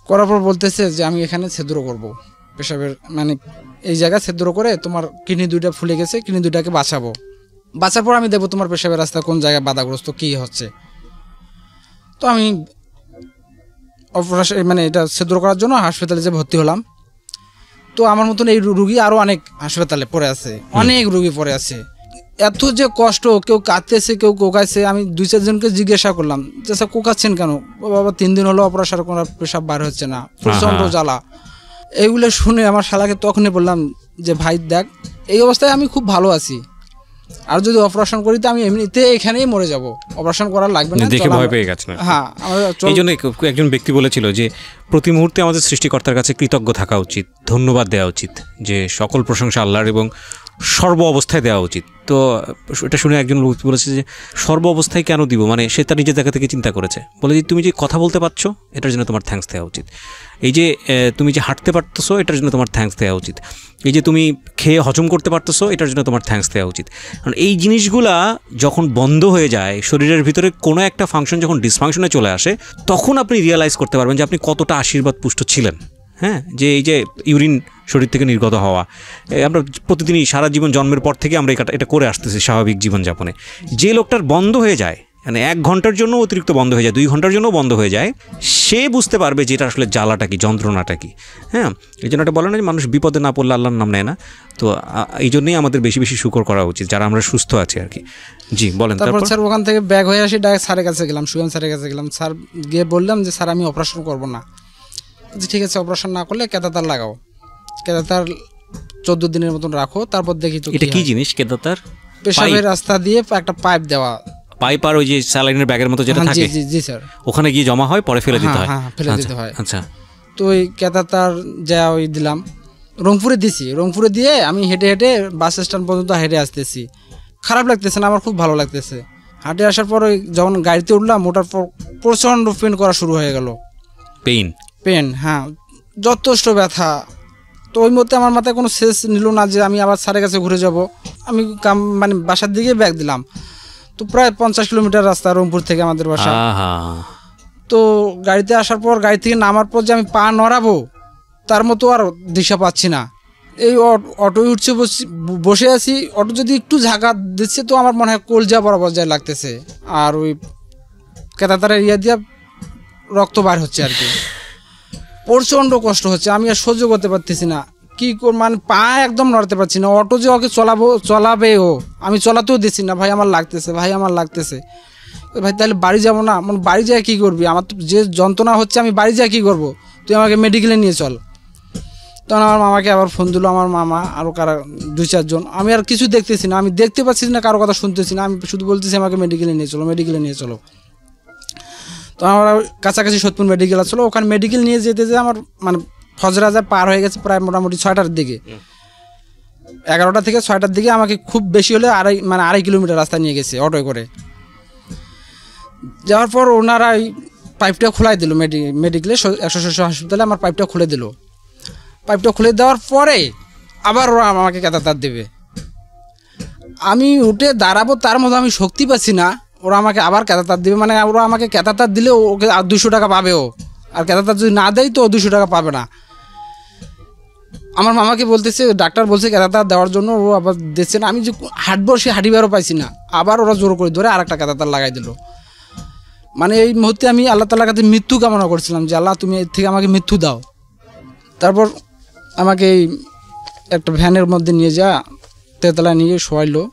করার পর বলতেছে যে আমি এখানে ছিদ্র করব, পেশাবের মানে এই জায়গায় ছিদ্র করে তোমার কিডনি 2টা ফুলে গেছে, কিডনি 2টাকে বাঁচাবো। বাঁচার পর আমি দেখবো তোমার পেশাবের রাস্তা কোন জায়গায় বাধাগ্রস্ত কী হচ্ছে। তো আমি অপারেশন মানে এটা ছিদ্র করার জন্য হাসপাতালে যে ভর্তি হলাম। তো আমার মতন এই রুগী আরও অনেক হাসপাতালে পড়ে আছে, অনেক রুগী পড়ে আছে। এত যে কষ্ট, কেউ কাঁদতেছে, কেউ কোকাচ্ছে। আমি 2-4 জনকে জিজ্ঞাসা করলাম যে স্যার কোকাচ্ছেন কেন? বাবা 3 দিন হলো অপারেশন করার, পেশাব বার হচ্ছে না, প্রচণ্ড জ্বালা। এইগুলো শুনে আমার শালাকে তখনই বললাম যে ভাই দেখ, এই অবস্থায় আমি খুব ভালো আছি, আর যদি অপারেশন করি তো আমি এমনিতে এখানেই মরে যাব, অপারেশন করা লাগবে না। দেখে ভয় পেয়ে গেছেন। হ্যাঁ, এই জন্য একজন ব্যক্তি বলেছিল যে প্রতি মুহূর্তে আমাদের সৃষ্টিকর্তার কাছে কৃতজ্ঞ থাকা উচিত, ধন্যবাদ দেওয়া উচিত, যে সকল প্রশংসা আল্লাহর এবং সর্ব অবস্থায় দেওয়া উচিত। তো এটা শুনে একজন লোক বলেছে যে সর্ব অবস্থায় কেন দিব, মানে সে তার নিজের জায়গা থেকে চিন্তা করেছে। বলে যে তুমি যে কথা বলতে পারছো এটার জন্য তোমার থ্যাঙ্কস দেওয়া উচিত, এই যে তুমি যে হাঁটতে পারতেছো এটার জন্য তোমার থ্যাঙ্কস দেওয়া উচিত, এই যে তুমি খেয়ে হজম করতে পারতেছো এটার জন্য তোমার থ্যাঙ্কস দেওয়া উচিত। কারণ এই জিনিসগুলা যখন বন্ধ হয়ে যায়, শরীরের ভিতরে কোনো একটা ফাংশন যখন ডিসফাংশনে চলে আসে, তখন আপনি রিয়েলাইজ করতে পারবেন যে আপনি কতটা আশীর্বাদ পুষ্ট ছিলেন। হ্যাঁ, যে এই যে ইউরিন শরীর থেকে নির্গত হওয়া, আমরা প্রতিদিনই সারা জীবন জন্মের পর থেকে আমরা এটা করে আসতেছি স্বাভাবিক জীবনযাপনে। যে লোকটার বন্ধ হয়ে যায়, মানে 1 ঘন্টার জন্য অতিরিক্ত বন্ধ হয়ে যায়, 2 ঘন্টার জন্য বন্ধ হয়ে যায়, সে বুঝতে পারবে যে এটা আসলে জ্বালাটা কি, যন্ত্রণাটা কি। হ্যাঁ, এই জন্য এটা বলে না যে মানুষ বিপদে না পড়লে আল্লাহর নাম নেয় না। তো এই জন্যই আমাদের বেশি বেশি শুকর করা উচিত যারা আমরা সুস্থ আছি আর কি। জি বলেন। তারপর স্যার ওখান থেকে ব্যাগ হয়ে আসি, ডাইরেক্ট স্যারের কাছে গেলাম, সুয়েন স্যারের কাছে গেলাম। স্যার গিয়ে বললাম যে স্যার আমি অপারেশন করব না। ঠিক আছে, অপারেশন না করলে ক্যাথাটার লাগাও, ক্যাথাটার 14 দিনের মতন রাখো, তারপর দেখি। তো এটা কি জিনিস ক্যাথাটার? পেশাবের রাস্তা দিয়ে একটা পাইপ দেওয়া, পাইপ আর ওই যে স্যালাইনের ব্যাগের মতো যেটা থাকে। জি স্যার। ওখানে গিয়ে জমা হয়, পরে ফেলে দিতে হয়। হ্যাঁ, ফেলে দিতে হয়। আচ্ছা। তো ওই ক্যাথাটার যা ওই দিলাম, রংপুরে দিছি। রংপুরে দিয়ে আমি হেঁটে হেঁটে বাস স্ট্যান্ড পর্যন্ত হেঁটে আসতেছি। খারাপ লাগতেছে না, আমার খুব ভালো লাগতেছে। হাঁটে আসার পর ওই যখন গাড়িতে উঠলাম, ওঠার পর প্রচণ্ড পেন করা শুরু হয়ে গেল। পেন, হ্যাঁ, যথেষ্ট ব্যথা। তো ওই মধ্যে আমার মাথায় কোনো শেষ নিল না যে আমি আবার স্যারের কাছে ঘুরে যাব। আমি মানে বাসার দিকে ব্যাগ দিলাম। তো প্রায় 50 কিলোমিটার রাস্তা রংপুর থেকে আমাদের বাসা। তো গাড়িতে আসার পর, গাড়ি থেকে নামার পর যে আমি পা নড়াবো তার মতো আর দিশা পাচ্ছি না। এই অটোয় উঠছে, বসে আছি, অটো যদি একটু ঝাঁকা দিচ্ছে তো আমার মনে হয় কলজা বরাবর যায় লাগতেছে। আর ওই ক্যাথাটারের দিয়া রক্ত বার হচ্ছে আর কি। প্রচণ্ড কষ্ট হচ্ছে, আমি আর সহ্য করতে পারতেছি না। কি মানে পা একদম নড়তে পারছি না। অটো যে ওকে চলাবে ও, আমি চলাতেও দিচ্ছি না। ভাই আমার লাগতেছে, ভাই আমার লাগতেছে। ভাই তাহলে বাড়ি যাবো না? মানে বাড়ি যায় কী করবি? আমার তো যে যন্ত্রণা হচ্ছে, আমি বাড়ি যায় কী করবো? তুই আমাকে মেডিকেলে নিয়ে চল। তখন আমার মামাকে আবার ফোন দিল, আমার মামা আরও কারা 2-4 জন। আমি আর কিছু দেখতেছি না, আমি দেখতে পাচ্ছি না, কারো কথা শুনতেছি না। আমি শুধু বলতেছি আমাকে মেডিকেলে নিয়ে চলো, মেডিকেলে নিয়ে চলো। তো আমরা কাছাকাছি সোদপুর মেডিকেল আসলো। ওখানে মেডিকেল নিয়ে যেতে যে আমার মানে ফজর আজান পার হয়ে গেছে, প্রায় মোটামুটি 6টার দিকে, 11টা থেকে 6টার দিকে। আমাকে খুব বেশি হলে 2.5 কিলোমিটার রাস্তা নিয়ে গেছে অটোয় করে। যাওয়ার পর ওনারা ওই পাইপটা খোলাই দিল মেডিকেলে, 100 হাসপাতালে আমার পাইপটা খুলে দিল। পাইপটা খুলে দেওয়ার পরে আবার ওরা আমাকে ক্যাথাটার দেবে। আমি উঠে দাঁড়াবো, তার মধ্যে আমি শক্তি পাচ্ছি না। ওরা আমাকে আবার ক্যাথাটার দেবে, মানে ওরা আমাকে ক্যাথাটার দিলে ওকে আর 200 টাকা পাবে ও, আর ক্যাথাটার যদি না দেয় তো ও 200 টাকা পাবে না। আমার মামাকে বলতেছে, ডাক্তার বলছে ক্যাথাটার দেওয়ার জন্য, ও আবার দিচ্ছে না। আমি যে হাঁটবো, সে হাঁটিবারও পাইছি না। আবার ওরা জোর করে ধরে আরেকটা ক্যাথাটার লাগাই দিল। মানে এই মুহূর্তে আমি আল্লাহ তাআলার কাছে মৃত্যু কামনা করছিলাম যে আল্লাহ তুমি এর থেকে আমাকে মৃত্যু দাও। তারপর আমাকে এই একটা ভ্যানের মধ্যে নিয়ে যা তেতলায় নিয়ে শোয়াইলো।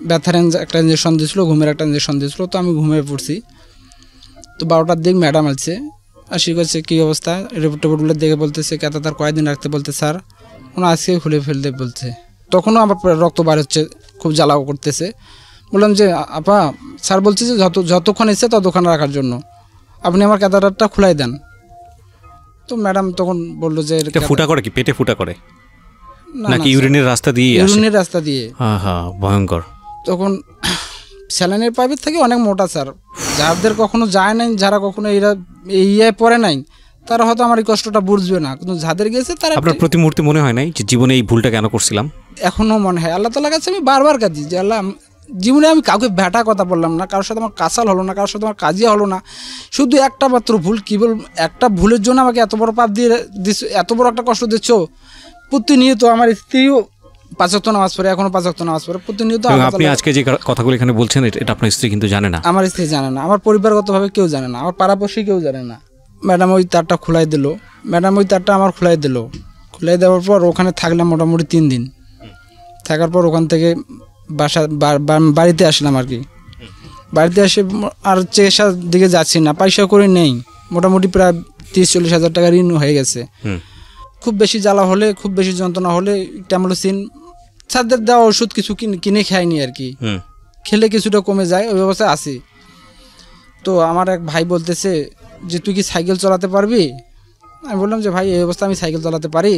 ব্যথার একটা ইঞ্জেকশন দিয়েছিলো, ঘুমের একটা ইঞ্জেকশন দিয়েছিলো। তো আমি ঘুমিয়ে পড়ছি। তো 12টার দিক ম্যাডাম আছে, আসি করছে কী অবস্থা, রিপোর্টগুলো দেখে বলতেছে ক্যাথাটার কয়েকদিন রাখতে বলতে স্যার, ওনা আজকে খুলে ফেলতে বলছে। তখনও আমার রক্ত বার হচ্ছে, খুব জ্বালাও করতেছে। বললাম যে আপা, স্যার বলছে যে যতক্ষণ এসে ততক্ষণ রাখার জন্য, আপনি আমার ক্যাথাটারটা খুলাই দেন। তো ম্যাডাম তখন বললো যে ফুটা করে কি, পেটে ফুটা করে নাকি ইউরিনের রাস্তা দিয়ে? ইউরিনের রাস্তা দিয়ে। হ্যাঁ, ভয়ঙ্কর। তখন স্যালাইনের পাইপের থেকে অনেক মোটা স্যার। যাদের কখনো যায় নাই, যারা কখনো এই পড়ে নাই, তারা হয়তো আমার এই কষ্টটা বুঝবে না, কিন্তু যাদের গেছে তারা। আপনার প্রতি মুহূর্তে মনে হয় নাই যে জীবনে এই ভুলটা কেন করছিলাম? এখনো মনে হয়। আল্লাহ তাআলার কাছে আমি বারবার কাঁদি যে আল্লাহ, জীবনে আমি কাউকে ভেটা কথা বললাম না, কারোর সাথে আমার কাসাল হলো না, কারোর সাথে আমার কাজিয়া হলো না। শুধু একটা মাত্র ভুল, কি বল, একটা ভুলের জন্য আমাকে এত বড় পাপ দিয়ে দিচ্ছ, এত বড় একটা কষ্ট দিচ্ছ। প্রতিনিয়ত আমার স্ত্রীও 5 ওয়াক্ত নামাজ পড়ে, এখনো 5 ওয়াক্ত নামাজ পড়ে প্রতিনিয়ত। আপনি আজকে যে কথাগুলো এখানে বলছেন, এটা আপনার স্ত্রী কিন্তু জানে না। আমার স্ত্রী জানে না, আমার পরিবারগতভাবে কেউ জানে না, আমার পাড়াপড়শি কেউ জানে না। ম্যাডাম ওই তারটা খুলাই দিল, আমার খুলাই দিল। খুলাই দেওয়ার পর ওখানে থাকলাম মোটামুটি 3 দিন। থাকার পর ওখান থেকে বাড়িতে আসলাম আর কি। বাড়িতে এসে আর চিকিৎসার দিকে যাচ্ছি না, পয়সা করে নেই। মোটামুটি প্রায় 30-40 হাজার টাকা ঋণ হয়ে গেছে। খুব বেশি জ্বালা হলে, খুব বেশি যন্ত্রণা হলে ট্যামলোসিন, স্যারদের দেওয়া ওষুধ কিছু কিনে খাইনি আর কি। খেলে কিছুটা কমে যায়, ওই অবস্থায় আসি। তো আমার এক ভাই বলতেছে যে তুই কি সাইকেল চালাতে পারবি? আমি বললাম যে ভাই এই অবস্থা আমি সাইকেল চালাতে পারি,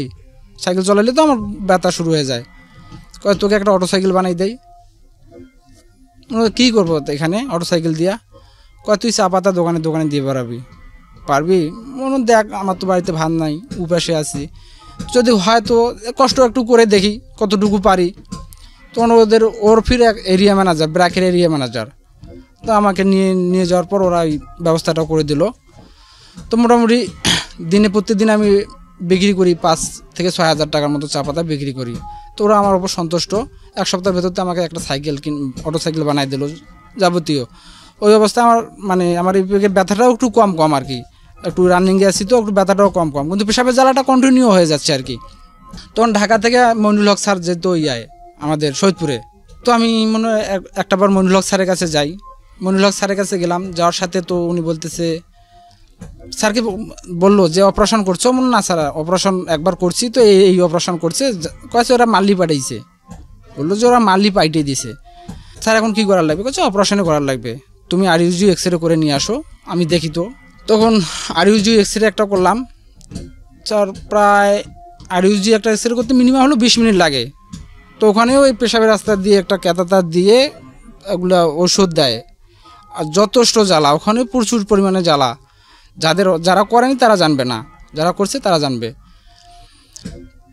সাইকেল চালালে তো আমার ব্যথা শুরু হয়ে যায়। কয় তোকে একটা অটো সাইকেল বানাই দেয়। কী করবো এখানে অটো সাইকেল দিয়া? কয় তুই চা পাতা দোকানে দিয়ে পারবি? মনে দেখ আমার তো বাড়িতে ভাত নাই, উপাসে আছি, যদি হয় তো কষ্ট একটু করে দেখি কতটুকু পারি। তখন ওর ফির এক এরিয়া ম্যানেজার, ব্র্যাকের এরিয়া ম্যানেজার, তো আমাকে নিয়ে যাওয়ার পর ওরা এই ব্যবস্থাটা করে দিল। তো মোটামুটি প্রতিদিন আমি বিক্রি করি 5 থেকে 6 হাজার টাকার মতো চা পাতা বিক্রি করি। তো ওরা আমার উপর সন্তুষ্ট। 1 সপ্তাহের ভেতরতে আমাকে একটা সাইকেল মোটরসাইকেল বানাই দিল যাবতীয়। ওই অবস্থায় আমার মানে আমার এই পেটের ব্যথাটাও একটু কম আর কি, একটু রানিংয়ে আছি তো একটু ব্যথাটাও কম কিন্তু পেশাবের জ্বালাটা কন্টিনিউ হয়ে যাচ্ছে আর কি। তখন ঢাকা থেকে মইনুল হক স্যার যেত আমাদের সৈয়দপুরে, তো আমি মনে হয় একটাবার মইনুল হক স্যারের কাছে যাই। মইনুল হক স্যারের কাছে গেলাম, যাওয়ার সাথে তো উনি বলতেছে, স্যারকে বললো যে অপারেশন করছো? না স্যার অপারেশন একবার করছি, তো এই অপারেশন করছে। কয়েছে ওরা মাল্লি পাঠাইছে, বললো যে ওরা মাল্লি পাইটে দিছে। স্যার এখন কী করার লাগবে? কয়েছে অপারেশনে করার লাগবে, তুমি RUG এক্সরে করে নিয়ে আসো, আমি দেখি। তো তখন RUG এক্সরে একটা করলাম স্যার, প্রায় RUG একটা এক্সরে করতে মিনিমাম হলো 20 মিনিট লাগে। তো ওখানে ওই পেশাবের রাস্তা দিয়ে একটা ক্যাথাটার দিয়ে এগুলা ওষুধ দেয়, আর যথেষ্ট জ্বালা ওখানে, প্রচুর পরিমাণে জ্বালা। যারা করেনি তারা জানবে না, যারা করছে তারা জানবে।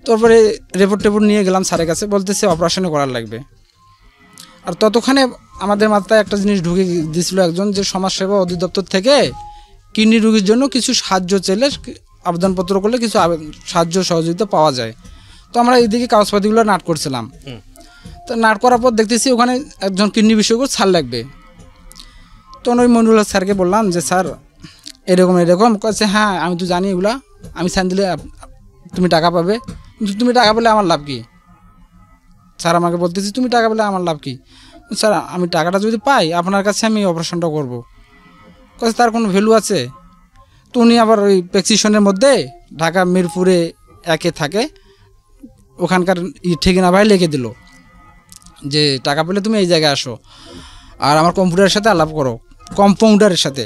তারপরে রিপোর্ট নিয়ে গেলাম স্যারের কাছে, বলতেছে অপারেশনে করার লাগবে। আর ততক্ষণে আমাদের মাথায় একটা জিনিস ঢুকে দিয়েছিল একজন, যে সমাজসেবা অধিদপ্তর থেকে কিডনি রোগীর জন্য কিছু সাহায্য চাইলে আবেদনপত্র করলে কিছু সাহায্য সহযোগিতা পাওয়া যায়। তো আমরা এইদিকে কাগজপাতিগুলো নাট করছিলাম। তো নাট করার পর দেখতেছি ওখানে একজন কিডনি বিশেষজ্ঞ স্যার লাগবে। তখন ওই মইনুল হক স্যারকে বললাম যে স্যার এরকম কাছে, হ্যাঁ আমি তো জানি এগুলা, আমি সাইন দিলে তুমি টাকা পাবে, কিন্তু তুমি টাকা পেলে আমার লাভ কি? স্যার আমাকে বলতেছি তুমি টাকা পেলে আমার লাভ কি? স্যার আমি টাকাটা যদি পাই আপনার কাছে আমি অপারেশনটা করবো। কাছে তার কোনো ভ্যালু আছে? তো উনি আবার ওই প্রেসক্রিপশনের মধ্যে ঢাকা মিরপুরে 1-এ থাকে, ওখানকার ঠিকানা ভাই লিখে দিল যে টাকা পেলে তুমি এই জায়গায় আসো, আর আমার কম্পিউটারের সাথে আলাপ করো। কম্পাউন্ডারের সাথে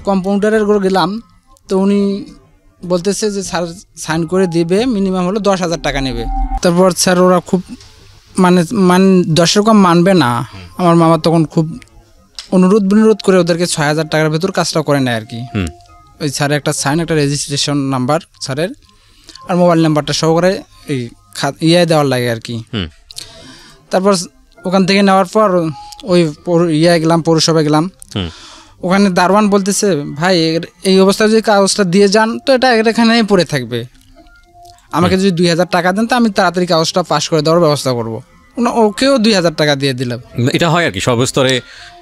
কম্পাউন্ডারের করে গেলাম। তো উনি বলতেছে যে স্যার সাইন করে দিবে, মিনিমাম হলো 10,000 টাকা নেবে। তারপর স্যার ওরা খুব মানে 10 কম মানবে না। আমার মামা তখন খুব অনুরোধ করে ওদেরকে 6,000 টাকার ভেতর কাজটা করে নেয় আর কি। ওই স্যারের একটা সাইন, একটা রেজিস্ট্রেশন নাম্বার স্যারের, আর মোবাইল নাম্বারটা সহকারে এই দেওয়ার লাগে আর কি। তারপর ওখান থেকে নেওয়ার পর ওই গেলাম, পৌরসভায় গেলাম। ওখানে দারোয়ান বলতেছে, ভাই এই অবস্থায় যদি কাগজটা দিয়ে যান তো এটা এখানেই পড়ে থাকবে, আমাকে যদি 2,000 টাকা দেন তো আমি তাড়াতাড়ি কাগজটা পাস করে দেওয়ার ব্যবস্থা করবো। ওকেও 2,000 টাকা দিয়ে দিলাম। এটা হয় আর কি সব স্তরে,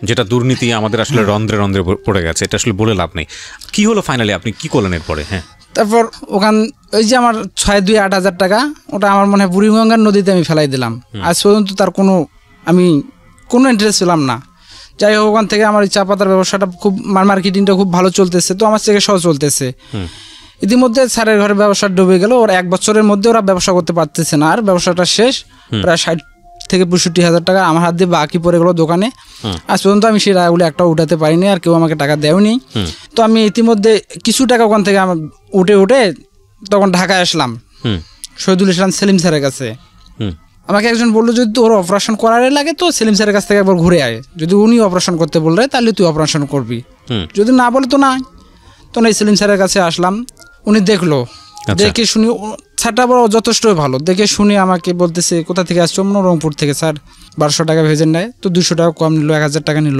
যেটা দুর্নীতি আমাদের আসলে রন্ধ্রে পড়ে গেছে, এটা আসলে বলে লাভ নেই। কি হলো ফাইনালি, আপনি কি করলেন এরপরে? হ্যাঁ, তারপর ওই যে আমার 6-2-8,000 টাকা, ওটা আমার মনে হয় বুড়িগঙ্গার নদীতে আমি ফেলাই দিলাম। আজ পর্যন্ত তার আমি কোনো ইন্টারেস্ট পেলাম না। যাই হোক, ওখান থেকে আমার চা পাতার ব্যবসাটা খুব, মার্কেটিংটা খুব ভালো চলতেছে, তো আমার চিকিৎসাও চলতেছে। ইতিমধ্যে স্যারের ঘরে ব্যবসা ডুবে গেল। ওরা 1 বছরের মধ্যে ওরা ব্যবসা করতে পারতেছে না, আর ব্যবসাটা শেষ। প্রায় 60 থেকে 65,000 টাকা আমার হাত দিয়ে বাকি পড়ে গেলো দোকানে। আজ পর্যন্ত আমি সেই টাকাগুলো একটা উঠাতে পারিনি, আর কেউ আমাকে টাকা দেয়নি। তো আমি ইতিমধ্যে কিছু টাকা ওখান থেকে আমার উঠে তখন ঢাকায় আসলাম শহীদুল ইসলাম সেলিম স্যারের কাছে। আমাকে একজন বললো, যদি তোর অপারেশন করার লাগে তো সেলিম স্যারের কাছ থেকে একবার ঘুরে আয়, যদি উনি অপারেশন করতে বললে তাহলে তুই অপারেশন করবি, যদি না বলে তো না। তো এই সেলিম স্যারের কাছে আসলাম, উনি দেখলো, দেখে শুনি স্যারটা বড় যথেষ্ট ভালো, দেখে শুনি আমাকে বলতেছে, কোথা থেকে আসছো? রংপুর থেকে। স্যার 1200 টাকা ভেজেন নেয়, তো 200 টাকা কম নিল, 1,000 টাকা নিল।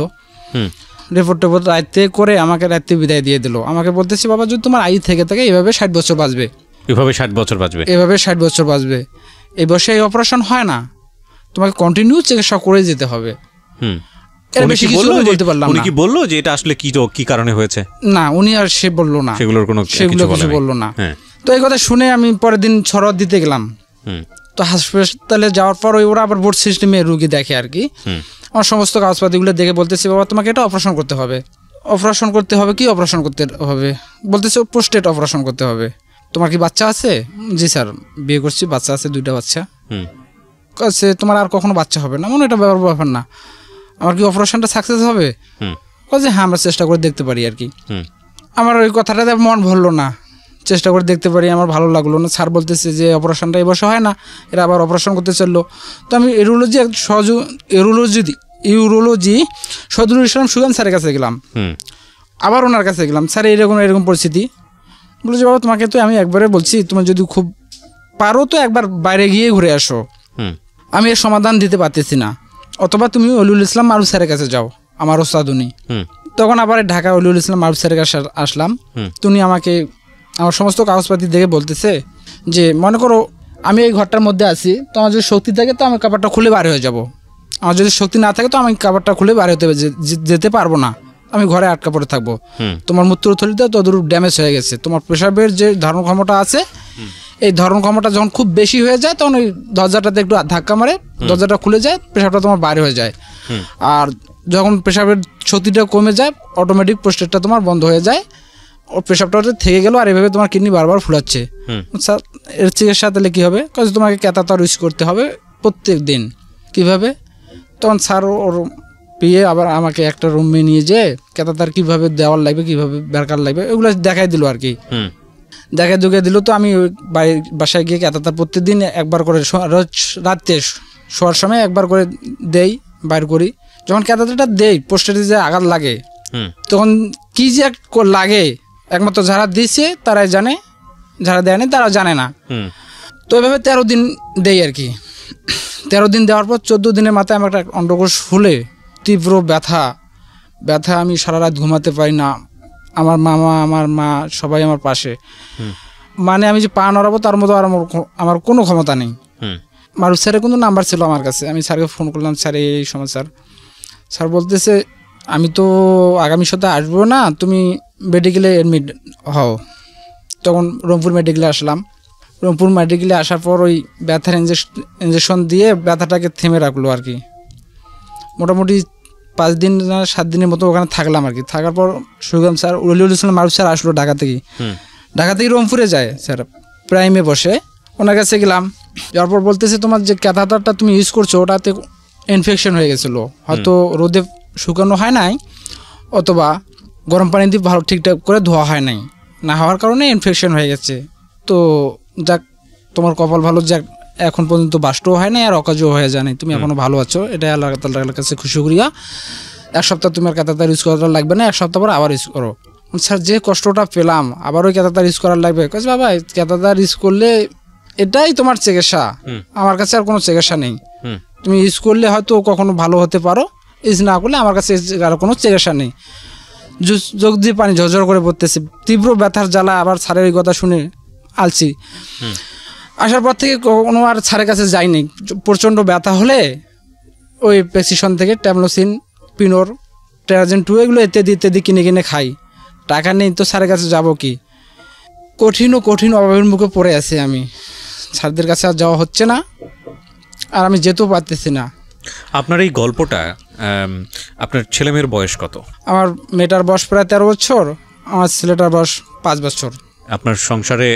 রিপোর্ট রাইতে করে আমাকে রাইতে বিদায় দিয়ে দিল। আমাকে বলতেছে, বাবা যদি তোমার আয়ু থেকে থাকে এভাবে 60 বছর বাঁচবে, এভাবে 60 বছর বাঁচবে, এভাবে 60 বছর বাঁচবে। এই বয়সে এই অপারেশন হয় না, তোমাকে কন্টিনিউ চিকিৎসা করে যেতে হবে। উনি কি বললো যে এটা আসলে কি কারণে হয়েছে? না, উনি আর সে বললো না, সেগুলো কিছু বললো না। তো এই কথা শুনে আমি পরের দিন ছড়া দিতে গেলাম। তো হাসপাতালে যাওয়ার পর ওরা আবার বোর্ড সিস্টেমে রুগী দেখে আর কি। আমার সমস্ত কাগজপাতিগুলো দেখে বলতেছে, বাবা তোমাকে এটা অপারেশন করতে হবে। অপারেশন করতে হবে? কি অপারেশন করতে হবে? বলতেছে প্রোস্টেট অপারেশন করতে হবে। তোমার কি বাচ্চা আছে? জি স্যার, বিয়ে করছি, বাচ্চা আছে, 2টা বাচ্চা। কাছে তোমার আর কখনো বাচ্চা হবে না? মনে এটা ব্যাপার না, আমার কি অপারেশনটা সাকসেস হবে? কাছে হ্যাঁ, আমরা চেষ্টা করে দেখতে পারি আর কি। আমার ওই কথাটাতে মন ভরলো না, চেষ্টা করে দেখতে পারি, আমার ভালো লাগলো না। স্যার বলতেছে যে অপারেশনটা এই বছর হয় না, এরা আবার অপারেশন করতে চললো। তো আমি ইউরোলজি সদরুল ইসলাম সুগান স্যারের কাছে গেলাম, আবার ওনার কাছে গেলাম, স্যার এরকম পরিস্থিতি। বলেছি, বাবা তোমাকে তো আমি একবারে বলছি, তুমি যদি খুব পারো তো একবার বাইরে গিয়ে ঘুরে আসো, আমি এর সমাধান দিতে পারতেছি না, অথবা তুমি অলিউল ইসলাম মারুফ স্যারের কাছে যাও, আমার ওস্তাদ উনি। তখন আবার ঢাকা অলিউল ইসলাম মারুফ স্যারের কাছে আসলাম। তো উনি আমাকে আমার সমস্ত কাগজপাতি দেখে বলতেছে যে মনে করো আমি এই ঘরটার মধ্যে আছি, তো আমার যদি শক্তি থাকে তো আমি কাপড়টা খুলে বার হয়ে যাব, আমার যদি শক্তি না থাকে তো আমি কাপড়টা খুলে বার হতে যেতে পারবো না, আমি ঘরে আটকা পড়ে থাকবো। তোমার মূত্রথলিতে তদূর ড্যামেজ হয়ে গেছে, তোমার পেশাবের যে ধারণ ক্ষমতা আছে এই ধারণ ক্ষমতা যখন খুব বেশি হয়ে যায় তখন ওই দরজাটাতে একটু ধাক্কা মারে, দরজাটা খুলে যায়, পেশাবটা তোমার বাইরে হয়ে যায়। আর যখন পেশাবের শক্তিটা কমে যায় অটোমেটিক প্রস্টেটটা তোমার বন্ধ হয়ে যায়, ও পেশাবটা থেকে গেল, আর এভাবে তোমার কিডনি বারবার ফুলাচ্ছে। স্যার এর চিকিৎসা তাহলে কী হবে? কারণ তোমাকে ক্যাথাটার ইউজ করতে হবে প্রত্যেক দিন। কীভাবে? তখন স্যার ওর পেয়ে আবার আমাকে একটা রুমে নিয়ে যেয়ে ক্যাথাটার কীভাবে দেওয়ার লাগবে, কীভাবে বেরকার লাগবে এগুলো দেখাই দিল আর কি। দেখাই দুগে দিল, তো আমি ওই বাসায় গিয়ে ক্যাথাটা প্রত্যেকদিন একবার করে রোজ রাত্রে শোয়ার সময় একবার করে দেই, বাইর করি। যখন ক্যাথাটারটা দেই পোস্টেটে যে আঘাত লাগে তখন কি যে লাগে একমাত্র যারা দিচ্ছে তারাই জানে, যারা দেয়নি তারা জানে না। তো এভাবে 13 দিন দেই আর কি। 13 দিন দেওয়ার পর 14 দিনের মাথায় আমার একটা অন্ডকোষ ফুলে তীব্র ব্যথা, আমি সারা রাত ঘুমাতে পারি না, আমার মামা আমার মা সবাই আমার পাশে, মানে আমি যে পা নড়াবো তার মতো আর আমার কোনো ক্ষমতা নেই। মারুফ স্যারের কিন্তু নাম্বার ছিল আমার কাছে, আমি স্যারকে ফোন করলাম, স্যার এই সমস্যার। স্যার বলতেছে আমি তো আগামী সপ্তাহে আসবো না, তুমি মেডিকেলে অ্যাডমিট হও। তখন রংপুর মেডিকেলে আসলাম। রংপুর মেডিকেলে আসার পর ওই ব্যথার ইঞ্জেকশন দিয়ে ব্যথাটাকে থেমে রাখলো আর কি। মোটামুটি 5 দিন না 7 দিনের মতো ওখানে থাকলাম আর কি। থাকার পর সুগম স্যার, ওলিউল ইসলাম মারুফ স্যার আসলো ঢাকা থেকে রংপুরে যায় স্যার, প্রাইমে বসে ওনার কাছে গেলাম। যাওয়ার পর বলতেছে তোমার যে ক্যাথাটারটা তুমি ইউজ করছো ওটাতে ইনফেকশন হয়ে গেছিলো, হয়তো রোদে শুকানো হয় নাই অথবা গরম পানি দিয়ে ভালো ঠিকঠাক করে ধোয়া হয় নাই, না হওয়ার কারণে ইনফেকশন হয়ে গেছে। তো যাক তোমার কপাল ভালো, যাক এখন পর্যন্ত বাস্টও হয় না আর অকাজও হয়ে যায় নাই, তুমি এখনও ভালো আছো, এটা আল্লাহ তাআলার কাছে খুশি করিয়া 1 সপ্তাহ তুমি আর ক্যাথাটার ইউজ করা লাগবে না, 1 সপ্তাহ পর আবার ইউজ করো। স্যার যে কষ্টটা পেলাম আবার ওই ক্যাথাটার ইউজ করার লাগবে, কাজ বাবা ক্যাথাটার ইউজ করলে এটাই তোমার চিকিৎসা, আমার কাছে আর কোনো চিকিৎসা নেই, তুমি ইউজ করলে হয়তো কখনো ভালো হতে পারো, ইউজ না করলে আমার কাছে আর কোনো চিকিৎসা নেই। যোগ দিয়ে পানি ঝরঝর করে পড়তেছে, তীব্র ব্যথার জ্বালা। আবার স্যারের এই কথা শুনে আলছি। আসার পর থেকে কোনো আর স্যারের কাছে যাইনি। প্রচণ্ড ব্যথা হলে ওই প্রেসক্রিপশন থেকে ট্যামলোসিন, পিনোর, ট্রাজেন 2 এগুলো ইত্যাদি কিনে খাই। টাকা নেই তো স্যারের কাছে যাব কি? কঠিন অভাবের মুখে পড়ে আছি আমি, স্যারদের কাছে আর যাওয়া হচ্ছে না, আর আমি যেতেও পারতেছি না। আপনার এই গল্পটা, আপনার ছেলেমেয়ের বয়স কত? আমার মেয়েটার বয়স প্রায় 13 বছর, আমার ছেলেটার বয়স 5 বছর। আপনার সংসারে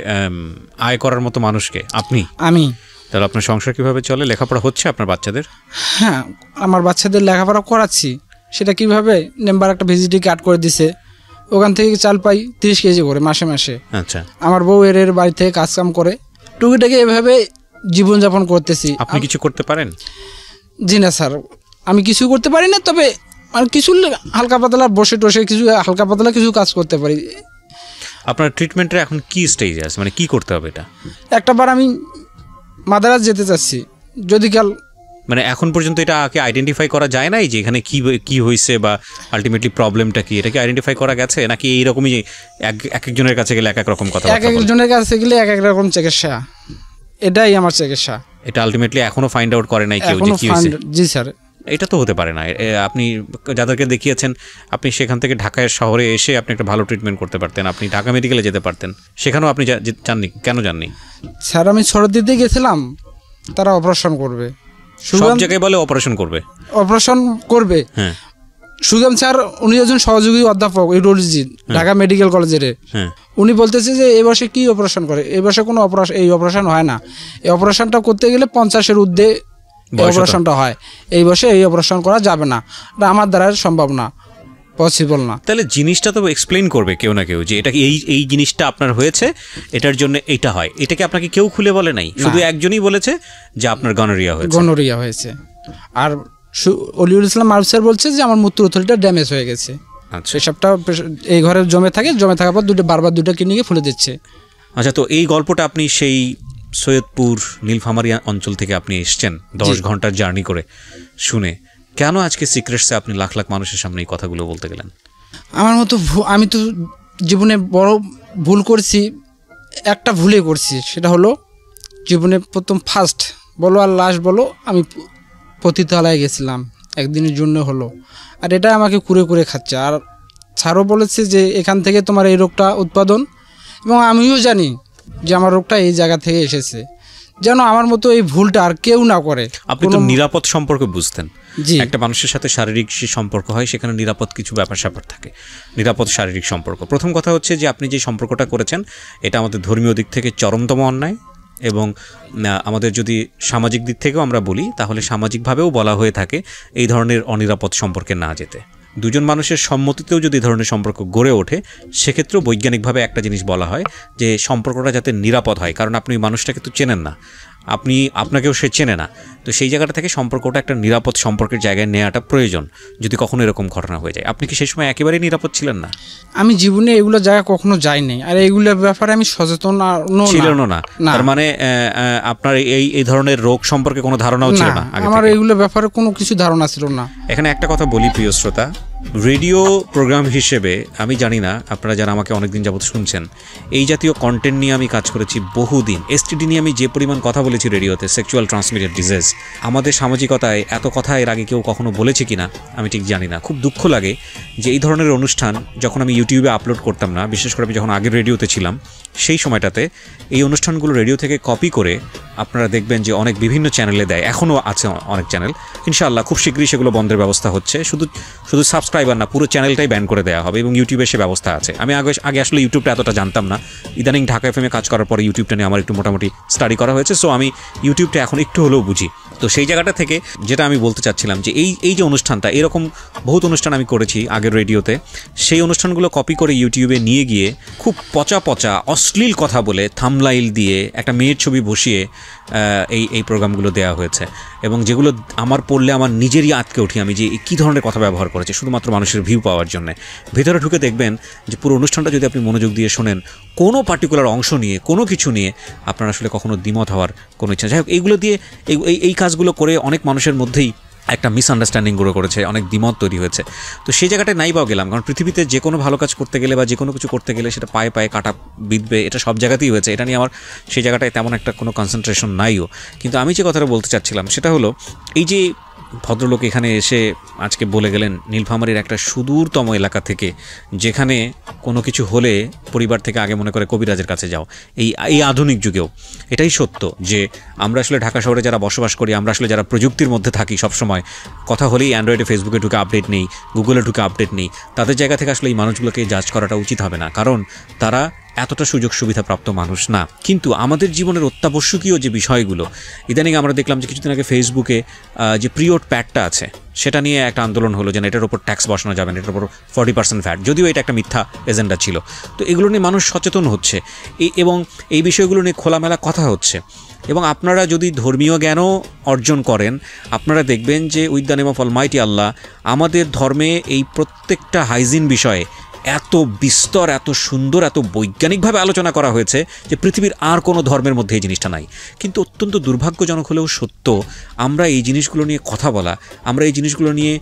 আয় করার মতো মানুষকে আমি তাহলে আপনার সংসার কিভাবে চলে? লেখাপড়া হচ্ছে আপনার বাচ্চাদের? হ্যাঁ, আমার বাচ্চাদের লেখাপড়া করাচ্ছি। সেটা কিভাবে? নেম্বার একটা ভিজিটি কার্ড করে দিছে, ওখান থেকে চাল পাই 30 কেজি করে মাসে। আচ্ছা। আমার বউ এর বাড়ি থেকে কাজ কাম করে, টুকিটাকি এভাবে জীবনযাপন করতেছি। আপনি কিছু করতে পারেন? জি না স্যার, আমি কিছু করতে পারি না, তবে কিছু হালকা পাতলা বসে কিছু হালকা পাতলা কিছু কাজ করতে পারি। আপনার ট্রিটমেন্টের এখন কি স্টেজে আছে, মানে কি করতে হবে? এটা একটাবার আমি মাদারাজ যেতে চাচ্ছি, যদি কাল, মানে এখন পর্যন্ত এটা আইডেন্টিফাই করা যায় নাই যে এখানে কি হয়েছে বা আলটিমেটলি প্রবলেমটা কি, এটা কি আইডেন্টিফাই করা গেছে নাকি এইরকমই যে এক একজনের কাছে গেলে এক এক রকম কথা, এক একজনের কাছে গেলে এক এক রকম চিকিৎসা? এটাই আমার চিকিৎসা। এটা আলটিমেটলি এখনো ফাইন্ড আউট করে নাই কেউ যে কি হয়েছে? জি স্যার, এটা তো হতে পারে না। আপনি যাদেরকে দেখিয়েছেন, আপনি সেখান থেকে ঢাকায় শহরে এসে আপনি একটা ভালো ট্রিটমেন্ট করতে পারতেন, আপনি ঢাকা মেডিকেলে যেতে পারতেন, সেখানেও আপনি জাননি। কেন জাননি? স্যার আমি সরদিতে গেছিলাম, তারা অপারেশন করবে, সব জায়গায় বলে অপারেশন করবে। হ্যাঁ, সুগম স্যার উনি একজন সহযোগী অধ্যাপক ইউরোলজি ঢাকা মেডিকেল কলেজের। উনি বলতেছে যে এই বছর কি অপারেশন করে, এই বছর কোনো অপারেশন হয় না, এই অপারেশনটা করতে গেলে 50-এর ঊর্ধ্বে অপারেশনটা হয়, এই বছর এই অপারেশন করা যাবে না, এটা আমার দ্বারা সম্ভব না, পসিবল না। তাহলে জিনিসটা তো এক্সপ্লেইন করবে কেউ না কেউ, যে এটা এই জিনিসটা আপনার হয়েছে, এটার জন্য এটা হয়। এটাকে আপনাকে কেউ খুলে বলে নাই, শুধু একজনই বলেছে যে আপনার গনোরিয়া হয়েছে। আর ওলিউল ইসলাম মারুফ স্যার বলছে যে আমার মূত্রথলিটা ড্যামেজ হয়ে গেছে। আচ্ছা, সেসবটা এই ঘরে জমে থাকার পর বারবার দুটো কিনে গিয়ে ফুলে দিচ্ছে। আচ্ছা, তো এই গল্পটা আপনি সেই সৈয়দপুর নীলফামারী অঞ্চল থেকে আপনি এসছেন 10 ঘন্টার জার্নি করে, শুনে কেন আজকে সিক্রেটসে আপনি লাখ লাখ মানুষের সামনে এই কথাগুলো বলতে গেলেন? আমার মতো আমি তো জীবনে বড় ভুল করছি, একটা ভুলে করছি, সেটা হলো জীবনে প্রথম ফার্স্ট বলো আর লাস্ট বলো, আমি পতিতালয়ে গেছিলাম একদিনের জন্য হলো, আর এটা আমাকে কুরে কুরে খাচ্ছে। আর স্যারও বলেছে যে এখান থেকে তোমার এই রোগটা উৎপাদন, এবং আমিও জানি যে আমার রোগটা এই জায়গা থেকে এসেছে, যেন আমার মতো এই ভুলটা আর কেউ না করে। আপনি তো নিরাপদ সম্পর্ক বুঝতেন, একটা মানুষের সাথে শারীরিক যে সম্পর্ক হয় সেখানে নিরাপদ কিছু ব্যাপার স্যাপার থাকে, নিরাপদ শারীরিক সম্পর্ক। প্রথম কথা হচ্ছে যে আপনি যে সম্পর্কটা করেছেন এটা আমাদের ধর্মীয় দিক থেকে চরমতম অন্যায়, এবং আমাদের যদি সামাজিক দিক থেকেও আমরা বলি তাহলে সামাজিকভাবেও বলা হয়ে থাকে এই ধরনের অনিরাপদ সম্পর্কে না যেতে। দুজন মানুষের সম্মতিতেও যদি ধরনের সম্পর্ক গড়ে ওঠে সেক্ষেত্রেও বৈজ্ঞানিকভাবে একটা জিনিস বলা হয় যে সম্পর্কটা যাতে নিরাপদ হয়, কারণ আপনি মানুষটাকে তো চেনেন না, আপনাকেও সে চেনে না, তো সেই জায়গাটা থেকে সম্পর্কটা একটা নিরাপদ সম্পর্কের জায়গায় নেওয়াটা প্রয়োজন যদি কখনো এরকম ঘটনা হয়ে যায়। আপনি কি সেই সময় একেবারেই নিরাপদ ছিলেন না? আমি জীবনে এগুলো জায়গায় কখনো যাইনি, আর এইগুলোর ব্যাপারে আমি সচেতন ছিলেন না। তার মানে আপনার এই ধরনের রোগ সম্পর্কে কোনো ধারণাও ছিল না? আমার এইগুলোর ব্যাপারে কোনো কিছু ধারণা ছিল না। এখানে একটা কথা বলি প্রিয় শ্রোতা, রেডিও প্রোগ্রাম হিসেবে আমি জানি না আপনারা যারা আমাকে অনেকদিন যাবত শুনছেন, এই জাতীয় কন্টেন্ট নিয়ে আমি কাজ করেছি বহুদিন। এসটিডি নিয়ে আমি যে পরিমাণ কথা বলেছি রেডিওতে, সেক্সুয়াল ট্রান্সমিটেড ডিজিজ, আমাদের সামাজিকতায় এত কথা এর আগে কেউ কখনো বলেছে কিনা আমি ঠিক জানি না। খুব দুঃখ লাগে যে এই ধরনের অনুষ্ঠান যখন আমি ইউটিউবে আপলোড করতাম না, বিশেষ করে আমি যখন আগের রেডিওতে ছিলাম সেই সময়টাতে, এই অনুষ্ঠানগুলো রেডিও থেকে কপি করে আপনারা দেখবেন যে অনেক বিভিন্ন চ্যানেলে দেয়, এখনও আছে অনেক চ্যানেল। ইনশাআল্লাহ খুব শীঘ্রই সেগুলো বন্ধের ব্যবস্থা হচ্ছে, শুধু সাবস্ক্রাইবার না, পুরো চ্যানেলটাই ব্যান করে দেওয়া হবে, এবং ইউটিউবে সে ব্যবস্থা আছে। আমি আগে আসলে ইউটিউবটা এতটা জানতাম না, ইদানিং ঢাকা এফএমে কাজ করার পরে ইউটিউবটা নিয়ে আমার একটু মোটামুটি স্টাডি করা হয়েছে, সো আমি ইউটিউবটা এখন একটু হলেও বুঝি। তো সেই জায়গাটা থেকে যেটা আমি বলতে চাচ্ছিলাম যে এই যে অনুষ্ঠানটা, এরকম বহুত অনুষ্ঠান আমি করেছি আগের রেডিওতে, সেই অনুষ্ঠানগুলো কপি করে ইউটিউবে নিয়ে গিয়ে খুব পচা অশ্লীল কথা বলে থাম্বনেইল দিয়ে একটা মেয়ের ছবি বসিয়ে এই প্রোগ্রামগুলো দেওয়া হয়েছে, এবং যেগুলো আমার পড়লে আমার নিজেরই আটকে উঠি আমি যে কী ধরনের কথা ব্যবহার করেছে শুধুমাত্র মানুষের ভিউ পাওয়ার জন্য। ভেতরে ঢুকে দেখবেন যে পুরো অনুষ্ঠানটা যদি আপনি মনোযোগ দিয়ে শোনেন, কোনো পার্টিকুলার অংশ নিয়ে কোনো কিছু নিয়ে আপনার আসলে কখনো দ্বিমত হওয়ার কোনো ইচ্ছা। যাই হোক, এইগুলো দিয়ে এই কাজগুলো করে অনেক মানুষের মধ্যেই একটা মিসআন্ডারস্ট্যান্ডিং গড়ে করেছে, অনেক দ্বিমত তৈরি হয়েছে। তো সেই জায়গাটায় নাই পাও গেলাম, কারণ পৃথিবীতে যে কোনো ভালো কাজ করতে গেলে বা যে কোনো কিছু করতে গেলে সেটা পায়ে কাটা বিঁধবে, এটা সব জায়গাতেই হয়েছে। এটা নিয়ে আমার সেই জায়গাটায় তেমন একটা কোনো কনসেন্ট্রেশন নাইও। কিন্তু আমি যে কথাটা বলতে চাচ্ছিলাম সেটা হলো, এই যে ভদ্রলোক এখানে এসে আজকে বলে গেলেন নীলফামারীর একটা সুদূরতম এলাকা থেকে, যেখানে কোনো কিছু হলে পরিবার থেকে আগে মনে করে কবিরাজের কাছে যাও। এই আধুনিক যুগেও এটাই সত্য যে আমরা আসলে ঢাকা শহরে যারা বসবাস করি, আমরা আসলে যারা প্রযুক্তির মধ্যে থাকি সবসময়, কথা হলেই অ্যান্ড্রয়েডে ফেসবুকে ঢুকে আপডেট নেই, গুগলে ঢুকে আপডেট নেই, তাদের জায়গা থেকে আসলে এই মানুষগুলোকে জাজ করাটা উচিত হবে না, কারণ তারা এতটা সুযোগ সুবিধাপ্রাপ্ত মানুষ না। কিন্তু আমাদের জীবনের অত্যাবশ্যকীয় যে বিষয়গুলো, ইদানিং আমরা দেখলাম যে কিছুদিন আগে ফেসবুকে যে পিরিয়ড প্যাডটা আছে সেটা নিয়ে একটা আন্দোলন হলো যে এটার উপর ট্যাক্স বসানো যাবে না, এটার উপর 40% ভ্যাট, যদিও এটা একটা মিথ্যা এজেন্ডা ছিল। তো এগুলো নিয়ে মানুষ সচেতন হচ্ছে এবং এই বিষয়গুলো নিয়ে খোলামেলা কথা হচ্ছে। এবং আপনারা যদি ধর্মীয় জ্ঞানও অর্জন করেন, আপনারা দেখবেন যে with the name of almighty Allah, আমাদের ধর্মে এই প্রত্যেকটা হাইজিন বিষয়ে এত বিস্তর, এত সুন্দর, এত বৈজ্ঞানিকভাবে আলোচনা করা হয়েছে যে পৃথিবীর আর কোনো ধর্মের মধ্যে এই জিনিসটা নাই। কিন্তু অত্যন্ত দুর্ভাগ্যজনক হলেও সত্য, আমরা এই জিনিসগুলো নিয়ে কথা বলা, আমরা এই জিনিসগুলো নিয়ে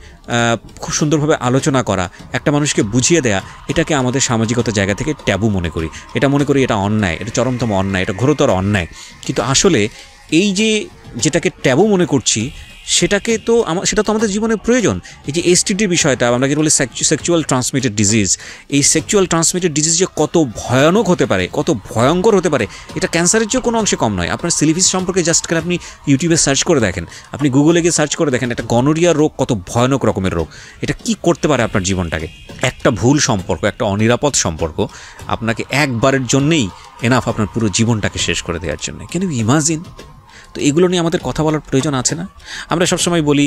খুব সুন্দরভাবে আলোচনা করা, একটা মানুষকে বুঝিয়ে দেয়া, এটাকে আমাদের সামাজিকতার জায়গা থেকে ট্যাবু মনে করি। এটা মনে করি এটা অন্যায়, এটা চরমতম অন্যায়, এটা ঘোরতর অন্যায়। কিন্তু আসলে এই যেটাকে ট্যাবু মনে করছি সেটা তো আমাদের জীবনে প্রয়োজন। এই যে এসটিডির বিষয়টা, আমরা কি বলি সেক্সুয়াল ট্রান্সমিটেড ডিজিজ, এই সেক্সুয়াল ট্রান্সমিটেড ডিজিজ যে কত ভয়ানক হতে পারে, কত ভয়ঙ্কর হতে পারে, এটা ক্যান্সারের চেয়েও কোনো অংশে কম নয়। আপনার সিলিফিস সম্পর্কে জাস্ট করে আপনি ইউটিউবে সার্চ করে দেখেন, আপনি গুগলে গিয়ে সার্চ করে দেখেন, একটা গনোরিয়া রোগ কত ভয়ানক রকমের রোগ, এটা কি করতে পারে আপনার জীবনটাকে। একটা ভুল সম্পর্ক, একটা অনিরাপদ সম্পর্ক আপনাকে একবারের জন্যেই এনাফ আপনার পুরো জীবনটাকে শেষ করে দেওয়ার জন্য। Can you imagine? তো এগুলো নিয়ে আমাদের কথা বলার প্রয়োজন আছে না? আমরা সবসময় বলি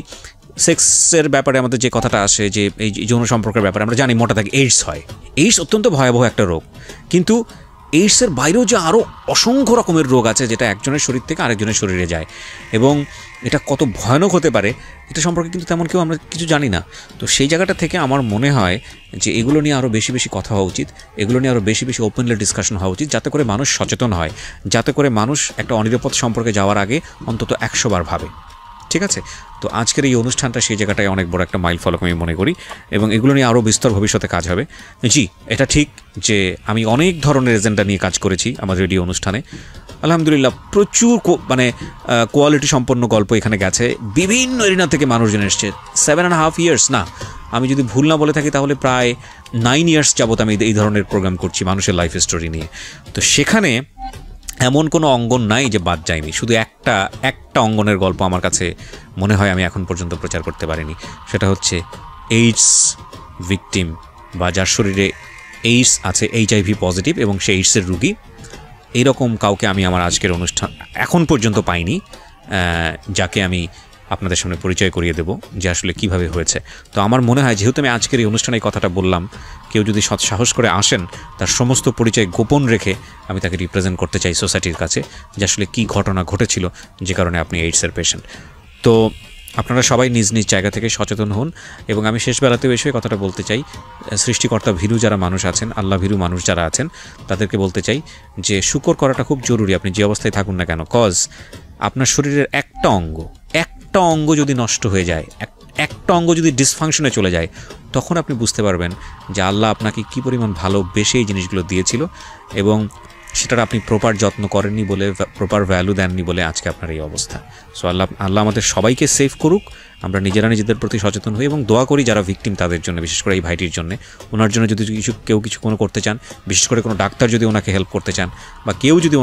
সেক্সের ব্যাপারে আমাদের যে কথাটা আসে, যে এই যৌন সম্পর্কের ব্যাপারে আমরা জানি মোটা দাগে এইডস হয়। এইডস অত্যন্ত ভয়াবহ একটা রোগ, কিন্তু এইডসের বাইরেও যে আরও অসংখ্য রকমের রোগ আছে যেটা একজনের শরীর থেকে আরেকজনের শরীরে যায়, এবং এটা কত ভয়ানক হতে পারে এটা সম্পর্কে কিন্তু তেমন কেউ আমরা কিছু জানি না। তো সেই জায়গাটা থেকে আমার মনে হয় যে এগুলো নিয়ে আরও বেশি বেশি কথা হওয়া উচিত, এগুলো নিয়ে আরও বেশি বেশি ওপেনলি ডিসকাশন হওয়া উচিত, যাতে করে মানুষ সচেতন হয়, যাতে করে মানুষ একটা অনিরাপদ সম্পর্কে যাওয়ার আগে অন্তত 100 বার ভাবে। ঠিক আছে? তো আজকের এই অনুষ্ঠানটা সেই জায়গাটায় অনেক বড় একটা মাইল ফলক আমি মনে করি, এবং এগুলো নিয়ে আরও বিস্তর ভবিষ্যতে কাজ হবে। জি, এটা ঠিক যে আমি অনেক ধরনের এজেন্ডা নিয়ে কাজ করেছি আমার রেডিও অনুষ্ঠানে। আলহামদুলিল্লাহ প্রচুর মানে কোয়ালিটি সম্পন্ন গল্প এখানে গেছে, বিভিন্ন এরিনা থেকে মানুষজন এসছে। 7.5 years না, আমি যদি ভুল না বলে থাকি তাহলে প্রায় 9 years যাবত আমি এই ধরনের প্রোগ্রাম করছি মানুষের লাইফ স্টোরি নিয়ে। তো সেখানে এমন কোনো অঙ্গন নাই যে বাদ যায়নি, শুধু একটা অঙ্গনের গল্প আমার কাছে মনে হয় আমি এখন পর্যন্ত প্রচার করতে পারিনি, সেটা হচ্ছে এইডস ভিকটিম বা যার শরীরে এইডস আছে, HIV পজিটিভ এবং সে এইডসের রুগী, এইরকম কাউকে আমি আমার আজকের অনুষ্ঠান এখন পর্যন্ত পাইনি যাকে আমি আপনাদের সামনে পরিচয় করিয়ে দেব যে আসলে কিভাবে হয়েছে। তো আমার মনে হয় যেহেতু আমি আজকের এই অনুষ্ঠানে কথাটা বললাম, কেউ যদি সাহস করে আসেন তার সমস্ত পরিচয় গোপন রেখে আমি তাকে রিপ্রেজেন্ট করতে চাই সোসাইটির কাছে যে আসলে কী ঘটনা ঘটেছিল যে কারণে আপনি এইডসের পেশেন্ট। তো আপনারা সবাই নিজ নিজ জায়গা থেকে সচেতন হন, এবং আমি শেষ বেলাতেও এসে কথাটা বলতে চাই, সৃষ্টিকর্তা ভীরু যারা মানুষ আছেন, আল্লাহ ভীরু মানুষ যারা আছেন, তাদেরকে বলতে চাই যে শুকর করাটা খুব জরুরি আপনি যে অবস্থায় থাকুন না কেন। কজ আপনার শরীরের একটা অঙ্গ যদি নষ্ট হয়ে যায়, একটা অঙ্গ যদি ডিসফাংশনে চলে যায়, তখন আপনি বুঝতে পারবেন যে আল্লাহ আপনাকে কী পরিমাণ ভালোবেসে এই জিনিসগুলো দিয়েছিল, এবং সেটার আপনি প্রপার যত্ন করেননি বলে, প্রপার ভ্যালু দেননি বলে আজকে আপনার এই অবস্থা। সো আল্লাহ আমাদের সবাইকে সেভ করুক, আমরা নিজেরা নিজেদের প্রতি সচেতন হই এবং দোয়া করি যারা ভিকটিম তাদের জন্য, বিশেষ করে এই ভাইটির জন্য। ওনার জন্য যদি কেউ কিছু করতে চান, বিশেষ করে কোনো ডাক্তার যদি ওনাকে হেল্প করতে চান, বা কেউ যদি